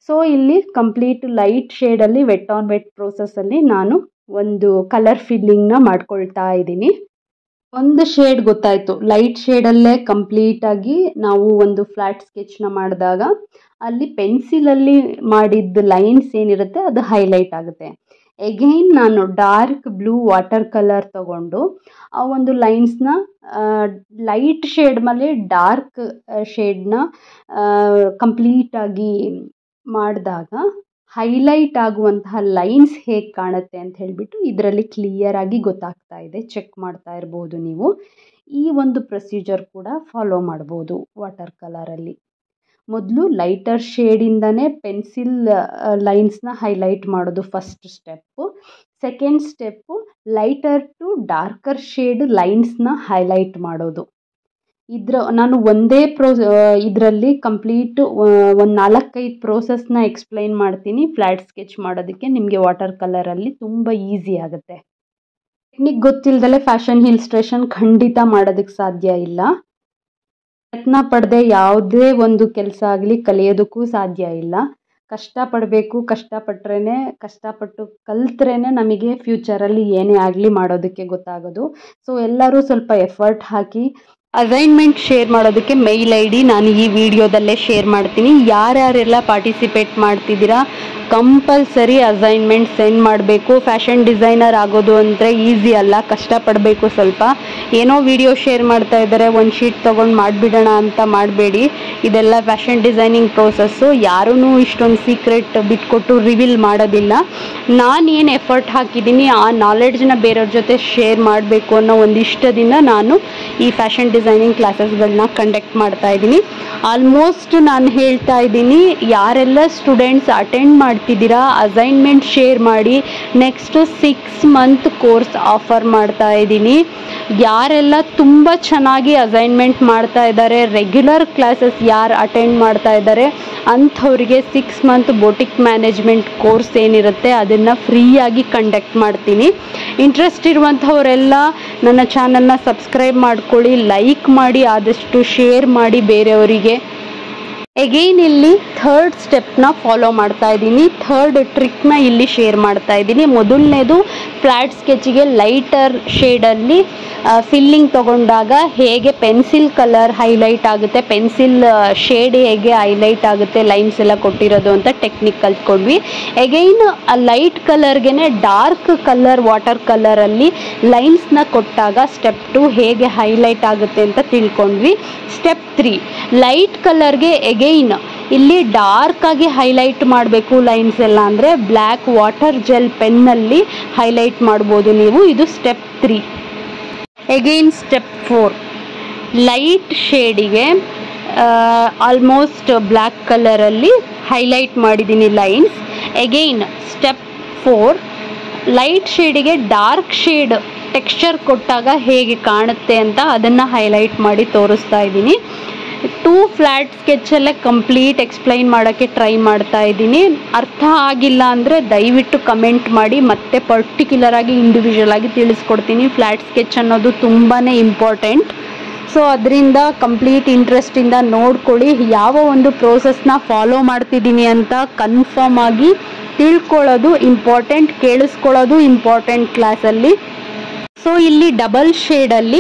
ಸೊ ಇಲ್ಲಿ ಕಂಪ್ಲೀಟ್ ಲೈಟ್ ಶೇಡಲ್ಲಿ ವೆಟ್ ಆನ್ ವೆಟ್ ಪ್ರೋಸೆಸ್ಸಲ್ಲಿ ನಾನು ಒಂದು ಕಲರ್ ಫಿಲ್ಲಿಂಗ್ನ ಮಾಡ್ಕೊಳ್ತಾ ಇದ್ದೀನಿ. ಒಂದು ಶೇಡ್ ಗೊತ್ತಾಯಿತು, ಲೈಟ್ ಶೇಡಲ್ಲೇ ಕಂಪ್ಲೀಟಾಗಿ ನಾವು ಒಂದು ಫ್ಲ್ಯಾಟ್ ಸ್ಕೆಚ್ನ ಮಾಡಿದಾಗ ಅಲ್ಲಿ ಪೆನ್ಸಿಲಲ್ಲಿ ಮಾಡಿದ್ದ ಲೈನ್ಸ್ ಏನಿರುತ್ತೆ ಅದು ಹೈಲೈಟ್ ಆಗುತ್ತೆ. ಎಗೈನ್ ನಾನು ಡಾರ್ಕ್ ಬ್ಲೂ ವಾಟರ್ ಕಲರ್ ತಗೊಂಡು ಆ ಒಂದು ಲೈನ್ಸ್ನ ಲೈಟ್ ಶೇಡ್ ಮೇಲೆ ಡಾರ್ಕ್ ಶೇಡ್ನ ಕಂಪ್ಲೀಟಾಗಿ ಮಾಡಿದಾಗ ಹೈಲೈಟ್ ಆಗುವಂತಹ ಲೈನ್ಸ್ ಹೇಗೆ ಕಾಣುತ್ತೆ ಅಂತ ಹೇಳಿಬಿಟ್ಟು ಇದರಲ್ಲಿ ಕ್ಲಿಯರ್ ಆಗಿ ಗೊತ್ತಾಗ್ತಾ ಇದೆ. ಚೆಕ್ ಮಾಡ್ತಾ ಇರ್ಬೋದು ನೀವು. ಈ ಒಂದು ಪ್ರೊಸೀಜರ್ ಕೂಡ ಫಾಲೋ ಮಾಡ್ಬೋದು ವಾಟರ್ ಕಲರಲ್ಲಿ. ಮೊದಲು ಲೈಟರ್ ಶೇಡಿಂದನೇ ಪೆನ್ಸಿಲ್ ಲೈನ್ಸ್ನ ಹೈಲೈಟ್ ಮಾಡೋದು first step. Second step lighter to darker shade ಲೈನ್ಸ್ನ ಹೈಲೈಟ್ ಮಾಡೋದು. ನಾನು ಒಂದೇ ಇದರಲ್ಲಿ ಕಂಪ್ಲೀಟ್ ಒಂದು 4-5 ಪ್ರೋಸೆಸ್ನ ಎಕ್ಸ್ಪ್ಲೈನ್ ಮಾಡ್ತೀನಿ. ಫ್ಲ್ಯಾಟ್ ಸ್ಕೆಚ್ ಮಾಡೋದಕ್ಕೆ ನಿಮಗೆ ವಾಟರ್ ಕಲರಲ್ಲಿ ತುಂಬ ಈಸಿ ಆಗುತ್ತೆ. ಟೆಕ್ನಿಕ್ ಗೊತ್ತಿಲ್ಲದಲೇ ಫ್ಯಾಷನ್ ಇಲಿಸ್ಟ್ರೇಷನ್ ಖಂಡಿತ ಮಾಡೋದಕ್ಕೆ ಸಾಧ್ಯ ಇಲ್ಲ. ಪ್ರಯತ್ನ ಪಡದೆ ಯಾವುದೇ ಒಂದು ಕೆಲಸ ಆಗಲಿ ಕಲಿಯೋದಕ್ಕೂ ಸಾಧ್ಯ ಇಲ್ಲ. ಕಷ್ಟಪಡಬೇಕು, ಕಷ್ಟಪಟ್ಟು ಕಲ್ತ್ರೇ ನಮಗೆ ಫ್ಯೂಚರಲ್ಲಿ ಏನೇ ಆಗಲಿ ಮಾಡೋದಕ್ಕೆ ಗೊತ್ತಾಗೋದು. ಸೊ ಎಲ್ಲರೂ ಸ್ವಲ್ಪ ಎಫರ್ಟ್ ಹಾಕಿ. ಅಸೈನ್ಮೆಂಟ್ ಶೇರ್ ಮಾಡೋದಕ್ಕೆ ಮೇಲ್ ID ನಾನು ಈ ವಿಡಿಯೋದಲ್ಲೇ ಶೇರ್ ಮಾಡ್ತೀನಿ. ಯಾರ್ಯಾರೆಲ್ಲ ಪಾರ್ಟಿಸಿಪೇಟ್ ಮಾಡ್ತಿದ್ದೀರಾ ಕಂಪಲ್ಸರಿ ಅಸೈನ್ಮೆಂಟ್ ಸೆಂಡ್ ಮಾಡಬೇಕು. ಫ್ಯಾಷನ್ ಡಿಸೈನರ್ ಆಗೋದು ಅಂದರೆ ಈಸಿ ಅಲ್ಲ, ಕಷ್ಟಪಡಬೇಕು ಸ್ವಲ್ಪ. ಏನೋ ವಿಡಿಯೋ ಶೇರ್ ಮಾಡ್ತಾ ಇದ್ದಾರೆ, ಒಂದು ಶೀಟ್ ತೊಗೊಂಡು ಮಾಡಿಬಿಡೋಣ ಅಂತ ಮಾಡಬೇಡಿ. ಇದೆಲ್ಲ ಫ್ಯಾಷನ್ ಡಿಸೈನಿಂಗ್ ಪ್ರೋಸೆಸ್ಸು. ಯಾರೂ ಇಷ್ಟೊಂದು ಸೀಕ್ರೆಟ್ ಬಿಟ್ಕೊಟ್ಟು ರಿವೀಲ್ ಮಾಡೋದಿಲ್ಲ. ನಾನೇನು ಎಫರ್ಟ್ ಹಾಕಿದ್ದೀನಿ ಆ ನಾಲೆಡ್ಜ್ನ ಬೇರೆಯವ್ರ ಜೊತೆ ಶೇರ್ ಮಾಡಬೇಕು ಅನ್ನೋ ಒಂದು ಇಷ್ಟದಿಂದ ನಾನು ಈ ಫ್ಯಾಷನ್ ಡಿಸೈನಿಂಗ್ ಕ್ಲಾಸಸ್ಗಳನ್ನ ಕಂಡಕ್ಟ್ ಮಾಡ್ತಾ ಇದ್ದೀನಿ. ಆಲ್ಮೋಸ್ಟ್ ನಾನು ಹೇಳ್ತಾ ಇದ್ದೀನಿ, ಯಾರೆಲ್ಲ ಸ್ಟೂಡೆಂಟ್ಸ್ ಅಟೆಂಡ್ ಮಾಡ್ತಿದ್ದೀರಾ ಅಸೈನ್ಮೆಂಟ್ ಶೇರ್ ಮಾಡಿ. ನೆಕ್ಸ್ಟ್ 6 ಮಂತ್ ಕೋರ್ಸ್ ಆಫರ್ ಮಾಡ್ತಾ ಇದ್ದೀನಿ. ಯಾರೆಲ್ಲ ತುಂಬ ಚೆನ್ನಾಗಿ ಅಸೈನ್ಮೆಂಟ್ ಮಾಡ್ತಾ ಇದ್ದಾರೆ, ರೆಗ್ಯುಲರ್ ಕ್ಲಾಸಸ್ ಯಾರು ಅಟೆಂಡ್ ಮಾಡ್ತಾ ಇದ್ದಾರೆ ಅಂಥವರಿಗೆ 6 ಮಂತ್ ಬೊಟಿಕ್ ಮ್ಯಾನೇಜ್ಮೆಂಟ್ ಕೋರ್ಸ್ ಏನಿರುತ್ತೆ ಅದನ್ನು ಫ್ರೀಯಾಗಿ ಕಂಡಕ್ಟ್ ಮಾಡ್ತೀನಿ. ಇಂಟ್ರೆಸ್ಟ್ ಇರುವಂಥವರೆಲ್ಲ ನನ್ನ ಚಾನಲ್ನ ಸಬ್ಸ್ಕ್ರೈಬ್ ಮಾಡ್ಕೊಳ್ಳಿ, ಲೈಕ್ ಮಾಡಿ, ಆದಷ್ಟು ಶೇರ್ ಮಾಡಿ ಬೇರೆಯವರಿಗೆ. ಎಗೈನ್ ಇಲ್ಲಿ 3rd ಸ್ಟೆಪ್ನ ಫಾಲೋ ಮಾಡ್ತಾ ಇದ್ದೀನಿ. 3rd ಟ್ರಿಕ್ನ ಇಲ್ಲಿ ಶೇರ್ ಮಾಡ್ತಾ ಇದ್ದೀನಿ. ಮೊದಲನೇದು ಫ್ಲ್ಯಾಟ್ ಸ್ಕೆಚಿಗೆ ಲೈಟರ್ ಶೇಡಲ್ಲಿ ಫಿಲ್ಲಿಂಗ್ ತಗೊಂಡಾಗ ಹೇಗೆ ಪೆನ್ಸಿಲ್ ಕಲರ್ ಹೈಲೈಟ್ ಆಗುತ್ತೆ, ಪೆನ್ಸಿಲ್ ಶೇಡ್ ಹೇಗೆ ಹೈಲೈಟ್ ಆಗುತ್ತೆ ಲೈನ್ಸ್ ಎಲ್ಲ ಕೊಟ್ಟಿರೋದು ಅಂತ ಟೆಕ್ನಿಕ್ ಕಲ್ತ್ಕೊಂಡ್ವಿ. ಎಗೈನ್ ಆ ಲೈಟ್ ಕಲರ್ಗೆ ಡಾರ್ಕ್ ಕಲರ್ ವಾಟರ್ ಕಲರಲ್ಲಿ ಲೈನ್ಸ್ನ ಕೊಟ್ಟಾಗ ಸ್ಟೆಪ್ 2 ಹೇಗೆ ಹೈಲೈಟ್ ಆಗುತ್ತೆ ಅಂತ ತಿಳ್ಕೊಂಡ್ವಿ. ಸ್ಟೆಪ್ 3 ಲೈಟ್ ಕಲರ್ಗೆ ಎಗೈನ್ ಇಲ್ಲಿ ಡಾರ್ಕ್ ಆಗಿ ಹೈಲೈಟ್ ಮಾಡಬೇಕು ಲೈನ್ಸ್ ಎಲ್ಲ ಅಂದರೆ ಬ್ಲ್ಯಾಕ್ ವಾಟರ್ ಜೆಲ್ ಪೆನ್ನಲ್ಲಿ ಹೈಲೈಟ್ ಮಾಡ್ಬೋದು ನೀವು. ಇದು ಸ್ಟೆಪ್ 3. ಎಗೈನ್ ಸ್ಟೆಪ್ 4 ಲೈಟ್ ಶೇಡಿಗೆ ಆಲ್ಮೋಸ್ಟ್ ಬ್ಲ್ಯಾಕ್ ಕಲರಲ್ಲಿ ಹೈಲೈಟ್ ಮಾಡಿದ್ದೀನಿ ಲೈನ್ಸ್. ಎಗೈನ್ ಸ್ಟೆಪ್ 4 ಲೈಟ್ ಶೇಡಿಗೆ ಡಾರ್ಕ್ ಶೇಡ್ ಟೆಕ್ಸ್ಚರ್ ಕೊಟ್ಟಾಗ ಹೇಗೆ ಕಾಣುತ್ತೆ ಅಂತ ಅದನ್ನು ಹೈಲೈಟ್ ಮಾಡಿ ತೋರಿಸ್ತಾ ಇದ್ದೀನಿ. 2 ಫ್ಲ್ಯಾಟ್ ಸ್ಕೆಚಲ್ಲೇ ಕಂಪ್ಲೀಟ್ ಎಕ್ಸ್ಪ್ಲೈನ್ ಮಾಡೋಕ್ಕೆ ಟ್ರೈ ಮಾಡ್ತಾ ಇದ್ದೀನಿ. ಅರ್ಥ ಆಗಿಲ್ಲ ಅಂದರೆ ದಯವಿಟ್ಟು ಕಮೆಂಟ್ ಮಾಡಿ, ಮತ್ತೆ ಪರ್ಟಿಕ್ಯುಲರ್ ಆಗಿ ಇಂಡಿವಿಜುವಲ್ ಆಗಿ ತಿಳಿಸ್ಕೊಡ್ತೀನಿ. ಫ್ಲ್ಯಾಟ್ ಸ್ಕೆಚ್ ಅನ್ನೋದು ತುಂಬಾ ಇಂಪಾರ್ಟೆಂಟ್. ಸೊ ಅದರಿಂದ ಕಂಪ್ಲೀಟ್ ಇಂಟ್ರೆಸ್ಟಿಂದ ನೋಡ್ಕೊಳ್ಳಿ. ಯಾವ ಒಂದು ಪ್ರೋಸೆಸ್ನ ಫಾಲೋ ಮಾಡ್ತಿದ್ದೀನಿ ಅಂತ ಕನ್ಫರ್ಮ್ ಆಗಿ ತಿಳ್ಕೊಳ್ಳೋದು ಇಂಪಾರ್ಟೆಂಟ್, ಕೇಳಿಸ್ಕೊಳ್ಳೋದು ಇಂಪಾರ್ಟೆಂಟ್ ಕ್ಲಾಸಲ್ಲಿ. ಸೊ ಇಲ್ಲಿ ಡಬಲ್ ಶೇಡಲ್ಲಿ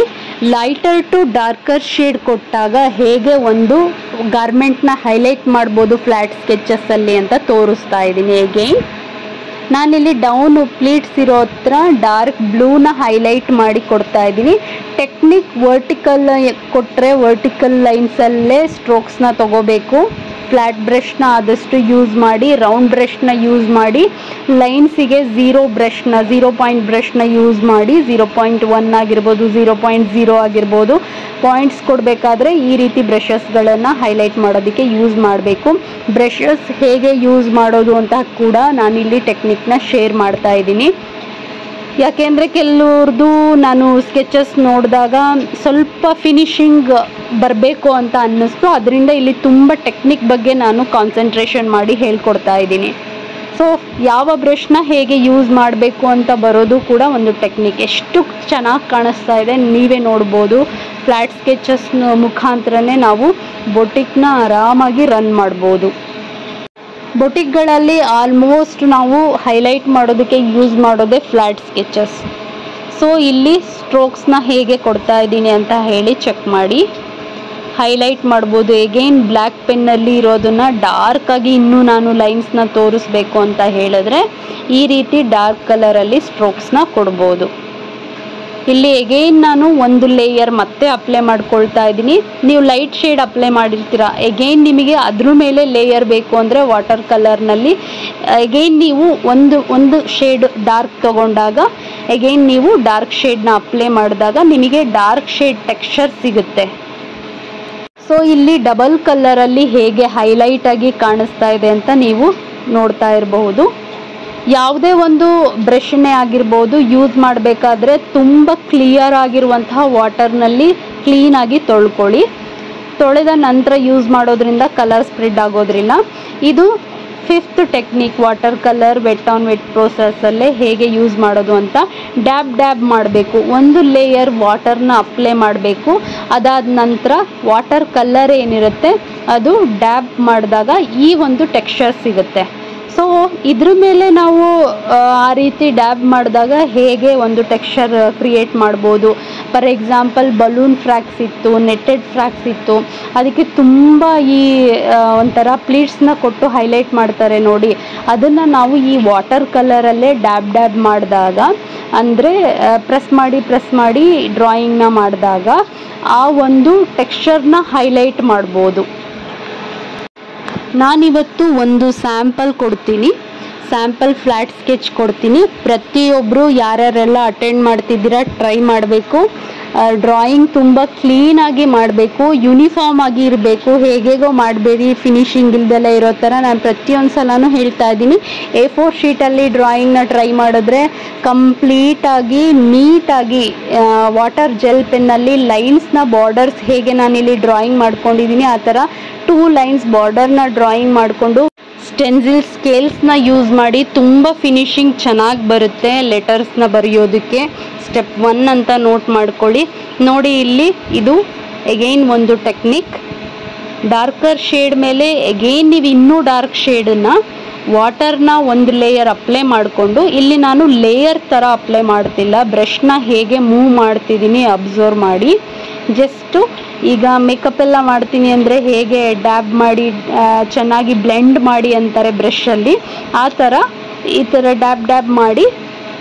ಲೈಟರ್ ಟು ಡಾರ್ಕರ್ ಶೇಡ್ ಕೊಟ್ಟಾಗ ಹೇಗೆ ಒಂದು ಗಾರ್ಮೆಂಟ್ನ ಹೈಲೈಟ್ ಮಾಡ್ಬೋದು ಫ್ಲ್ಯಾಟ್ ಸ್ಕೆಚಸ್ಸಲ್ಲಿ ಅಂತ ತೋರಿಸ್ತಾ ಇದ್ದೀನಿ. ಎಗೈನ್ ನಾನಿಲ್ಲಿ ಡೌನ್ ಪ್ಲೀಟ್ಸ್ ಇರೋ ಹತ್ರ ಡಾರ್ಕ್ ಬ್ಲೂನ ಹೈಲೈಟ್ ಮಾಡಿ ಕೊಡ್ತಾ ಇದ್ದೀನಿ. ಟೆಕ್ನಿಕ್ ವರ್ಟಿಕಲ್ ಕೊಟ್ಟರೆ ವರ್ಟಿಕಲ್ ಲೈನ್ಸಲ್ಲೇ ಸ್ಟ್ರೋಕ್ಸ್ನ ತಗೋಬೇಕು. ಫ್ಲ್ಯಾಟ್ ಬ್ರಷ್ನ ಆದಷ್ಟು ಯೂಸ್ ಮಾಡಿ, ರೌಂಡ್ ಬ್ರಷ್ನ ಯೂಸ್ ಮಾಡಿ, ಲೈನ್ಸಿಗೆ 0 ಪಾಯಿಂಟ್ ಬ್ರಷ್ನ ಯೂಸ್ ಮಾಡಿ. 0.1 ಆಗಿರ್ಬೋದು, 0.0 ಆಗಿರ್ಬೋದು. ಪಾಯಿಂಟ್ಸ್ ಕೊಡಬೇಕಾದ್ರೆ ಈ ರೀತಿ ಬ್ರಷಸ್ಗಳನ್ನು ಹೈಲೈಟ್ ಮಾಡೋದಕ್ಕೆ ಯೂಸ್ ಮಾಡಬೇಕು. ಬ್ರಷಸ್ ಹೇಗೆ ಯೂಸ್ ಮಾಡೋದು ಅಂತ ಕೂಡ ನಾನಿಲ್ಲಿ ಟೆಕ್ನಿಕ್ನ ಶೇರ್ ಮಾಡ್ತಾ ಇದ್ದೀನಿ. ಯಾಕೆಂದರೆ ಕೆಲವ್ರದ್ದು ನಾನು ಸ್ಕೆಚಸ್ ನೋಡಿದಾಗ ಸ್ವಲ್ಪ ಫಿನಿಶಿಂಗ್ ಬರಬೇಕು ಅಂತ ಅನ್ನಿಸ್ತು. ಅದರಿಂದ ಇಲ್ಲಿ ತುಂಬ ಟೆಕ್ನಿಕ್ ಬಗ್ಗೆ ನಾನು ಕಾನ್ಸಂಟ್ರೇಷನ್ ಮಾಡಿ ಹೇಳ್ಕೊಡ್ತಾ ಇದ್ದೀನಿ. ಸೊ ಯಾವ ಬ್ರಷ್ನ ಹೇಗೆ ಯೂಸ್ ಮಾಡಬೇಕು ಅಂತ ಬರೋದು ಕೂಡ ಒಂದು ಟೆಕ್ನಿಕ್. ಎಷ್ಟು ಚೆನ್ನಾಗಿ ಕಾಣಿಸ್ತಾ ಇದೆ ನೀವೇ ನೋಡ್ಬೋದು. ಫ್ಲ್ಯಾಟ್ ಸ್ಕೆಚಸ್ ಮುಖಾಂತರನೇ ನಾವು ಬೊಟಿಕ್ನ ಆರಾಮಾಗಿ ರನ್ ಮಾಡ್ಬೋದು. ಬೊಟಿಕ್ಗಳಲ್ಲಿ ಆಲ್ಮೋಸ್ಟ್ ನಾವು ಹೈಲೈಟ್ ಮಾಡೋದಕ್ಕೆ ಯೂಸ್ ಮಾಡೋದೇ ಫ್ಲ್ಯಾಟ್ ಸ್ಕೆಚಸ್. ಸೊ ಇಲ್ಲಿ ಸ್ಟ್ರೋಕ್ಸ್ನ ಹೇಗೆ ಕೊಡ್ತಾ ಇದ್ದೀನಿ ಅಂತ ಹೇಳಿ ಚೆಕ್ ಮಾಡಿ ಹೈಲೈಟ್ ಮಾಡ್ಬೋದು. ಎಗೈನ್ ಬ್ಲ್ಯಾಕ್ ಪೆನ್ನಲ್ಲಿ ಇರೋದನ್ನು ಡಾರ್ಕಾಗಿ ಇನ್ನೂ ನಾನು ಲೈನ್ಸ್ನ ತೋರಿಸ್ಬೇಕು ಅಂತ ಹೇಳಿದ್ರೆ ಈ ರೀತಿ ಡಾರ್ಕ್ ಕಲರಲ್ಲಿ ಸ್ಟ್ರೋಕ್ಸ್ನ ಕೊಡ್ಬೋದು. ಇಲ್ಲಿ ಎಗೈನ್ ನಾನು ಒಂದು ಲೇಯರ್ ಮತ್ತೆ ಅಪ್ಲೈ ಮಾಡ್ಕೊಳ್ತಾ ಇದ್ದೀನಿ. ನೀವು ಲೈಟ್ ಶೇಡ್ ಅಪ್ಲೈ ಮಾಡಿರ್ತೀರ, ಎಗೈನ್ ನಿಮಗೆ ಅದ್ರ ಮೇಲೆ ಲೇಯರ್ ಬೇಕು ಅಂದರೆ ವಾಟರ್ ಕಲರ್ನಲ್ಲಿ ಎಗೈನ್ ನೀವು ಒಂದು ಶೇಡ್ ಡಾರ್ಕ್ ತೊಗೊಂಡಾಗ ಎಗೈನ್ ನೀವು ಡಾರ್ಕ್ ಶೇಡ್ನ ಅಪ್ಲೈ ಮಾಡಿದಾಗ ನಿಮಗೆ ಡಾರ್ಕ್ ಶೇಡ್ ಟೆಕ್ಸ್ಚರ್ ಸಿಗುತ್ತೆ. ಸೊ ಇಲ್ಲಿ ಡಬಲ್ ಕಲರಲ್ಲಿ ಹೇಗೆ ಹೈಲೈಟ್ ಆಗಿ ಕಾಣಿಸ್ತಾ ಇದೆ ಅಂತ ನೀವು ನೋಡ್ತಾ ಇರಬಹುದು. ಯಾವುದೇ ಒಂದು ಬ್ರಷ್ನೇ ಆಗಿರ್ಬೋದು ಯೂಸ್ ಮಾಡಬೇಕಾದ್ರೆ ತುಂಬ ಕ್ಲಿಯರ್ ಆಗಿರುವಂತಹ ವಾಟರ್ನಲ್ಲಿ ಕ್ಲೀನಾಗಿ ತೊಳ್ಕೊಳ್ಳಿ. ತೊಳೆದ ನಂತರ ಯೂಸ್ ಮಾಡೋದ್ರಿಂದ ಕಲರ್ ಸ್ಪ್ರೆಡ್ ಆಗೋದ್ರಿಲ್ಲ. ಇದು 5th technique, water colour wet on wet ಪ್ರೋಸೆಸ್ಸಲ್ಲೇ ಹೇಗೆ ಯೂಸ್ ಮಾಡೋದು ಅಂತ. ಡ್ಯಾಬ್ ಮಾಡಬೇಕು, ಒಂದು ಲೇಯರ್ ವಾಟರ್ನ ಅಪ್ಲೈ ಮಾಡಬೇಕು. ಅದಾದ ನಂತರ ವಾಟರ್ ಕಲರ್ ಏನಿರುತ್ತೆ ಅದು ಡ್ಯಾಬ್ ಮಾಡಿದಾಗ ಈ ಒಂದು ಟೆಕ್ಸ್ಚರ್ ಸಿಗುತ್ತೆ. ಸೊ ಇದ್ರ ಮೇಲೆ ನಾವು ಆ ರೀತಿ ಡ್ಯಾಬ್ ಮಾಡಿದಾಗ ಹೇಗೆ ಒಂದು ಟೆಕ್ಸ್ಚರ್ ಕ್ರಿಯೇಟ್ ಮಾಡ್ಬೋದು. ಫಾರ್ ಎಕ್ಸಾಂಪಲ್ ಬಲೂನ್ ಫ್ರಾಕ್ಸ್ ಇತ್ತು, ನೆಟ್ಟೆಡ್ ಫ್ರಾಕ್ಸ್ ಇತ್ತು, ಅದಕ್ಕೆ ತುಂಬ ಈ ಒಂಥರ ಪ್ಲೀಟ್ಸ್ನ ಕೊಟ್ಟು ಹೈಲೈಟ್ ಮಾಡ್ತಾರೆ ನೋಡಿ, ಅದನ್ನು ನಾವು ಈ ವಾಟರ್ ಕಲರಲ್ಲೇ ಡ್ಯಾಬ್ ಮಾಡಿದಾಗ, ಅಂದರೆ ಪ್ರೆಸ್ ಮಾಡಿ ಡ್ರಾಯಿಂಗ್ನ ಮಾಡಿದಾಗ ಆ ಒಂದು ಟೆಕ್ಸ್ಚರ್ನ ಹೈಲೈಟ್ ಮಾಡ್ಬೋದು. ನಾನಿವತ್ತು ಒಂದು ಸ್ಯಾಂಪಲ್ ಕೊಡ್ತೀನಿ, ಸ್ಯಾಂಪಲ್ ಫ್ಲ್ಯಾಟ್ ಸ್ಕೆಚ್ ಕೊಡ್ತೀನಿ. ಪ್ರತಿಯೊಬ್ಬರು ಯಾರ್ಯಾರೆಲ್ಲ ಅಟೆಂಡ್ ಮಾಡ್ತಿದ್ದೀರಾ ಟ್ರೈ ಮಾಡಬೇಕು. ಡ್ರಾಯಿಂಗ್ ತುಂಬ ಕ್ಲೀನಾಗಿ ಮಾಡಬೇಕು, ಯೂನಿಫಾರ್ಮ್ ಆಗಿ ಇರಬೇಕು, ಹೇಗೇಗೋ ಮಾಡಬೇಡಿ, ಫಿನಿಶಿಂಗ್ ಇಲ್ದೆಲ್ಲ ಇರೋ ಥರ. ನಾನು ಪ್ರತಿಯೊಂದು ಸಲನೂ ಹೇಳ್ತಾ ಇದ್ದೀನಿ, A4 ಶೀಟಲ್ಲಿ ಡ್ರಾಯಿಂಗ್ನ ಟ್ರೈ ಮಾಡಿದ್ರೆ ಕಂಪ್ಲೀಟಾಗಿ ನೀಟಾಗಿ ವಾಟರ್ ಜೆಲ್ ಪೆನ್ನಲ್ಲಿ ಲೈನ್ಸ್ನ ಬಾರ್ಡರ್ಸ್ ಹೇಗೆ ನಾನಿಲ್ಲಿ ಡ್ರಾಯಿಂಗ್ ಮಾಡ್ಕೊಂಡಿದ್ದೀನಿ ಆ ಥರ 2 ಲೈನ್ಸ್ ಬಾರ್ಡರ್ನ ಡ್ರಾಯಿಂಗ್ ಮಾಡಿಕೊಂಡು ಸ್ಟೆನ್ಸಿಲ್ ಸ್ಕೇಲ್ಸ್ನ ಯೂಸ್ ಮಾಡಿ ತುಂಬ ಫಿನಿಶಿಂಗ್ ಚೆನ್ನಾಗಿ ಬರುತ್ತೆ ಲೆಟರ್ಸ್ನ ಬರೆಯೋದಕ್ಕೆ. ಸ್ಟೆಪ್ 1 ಅಂತ ನೋಟ್ ಮಾಡ್ಕೊಳ್ಳಿ. ನೋಡಿ ಇಲ್ಲಿ ಇದು ಎಗೈನ್ ಒಂದು ಟೆಕ್ನಿಕ್. ಡಾರ್ಕರ್ ಶೇಡ್ ಮೇಲೆ ಎಗೈನ್ ನೀವು ಇನ್ನೂ ಡಾರ್ಕ್ ಶೇಡನ್ನು ವಾಟರ್ನ ಒಂದು ಲೇಯರ್ ಅಪ್ಲೈ ಮಾಡಿಕೊಂಡು, ಇಲ್ಲಿ ನಾನು ಲೇಯರ್ ಥರ ಅಪ್ಲೈ ಮಾಡ್ತಿಲ್ಲ, ಬ್ರಷ್ನ ಹೇಗೆ ಮೂವ್ ಮಾಡ್ತಿದ್ದೀನಿ ಅಬ್ಸರ್ವ್ ಮಾಡಿ. ಜಸ್ಟು ಈಗ ಮೇಕಪ್ ಎಲ್ಲ ಮಾಡ್ತೀನಿ ಅಂದರೆ ಹೇಗೆ ಡ್ಯಾಬ್ ಮಾಡಿ ಚೆನ್ನಾಗಿ ಬ್ಲೆಂಡ್ ಮಾಡಿ ಅಂತಾರೆ ಬ್ರಷಲ್ಲಿ, ಆ ಥರ ಈ ಥರ ಡ್ಯಾಬ್ ಮಾಡಿ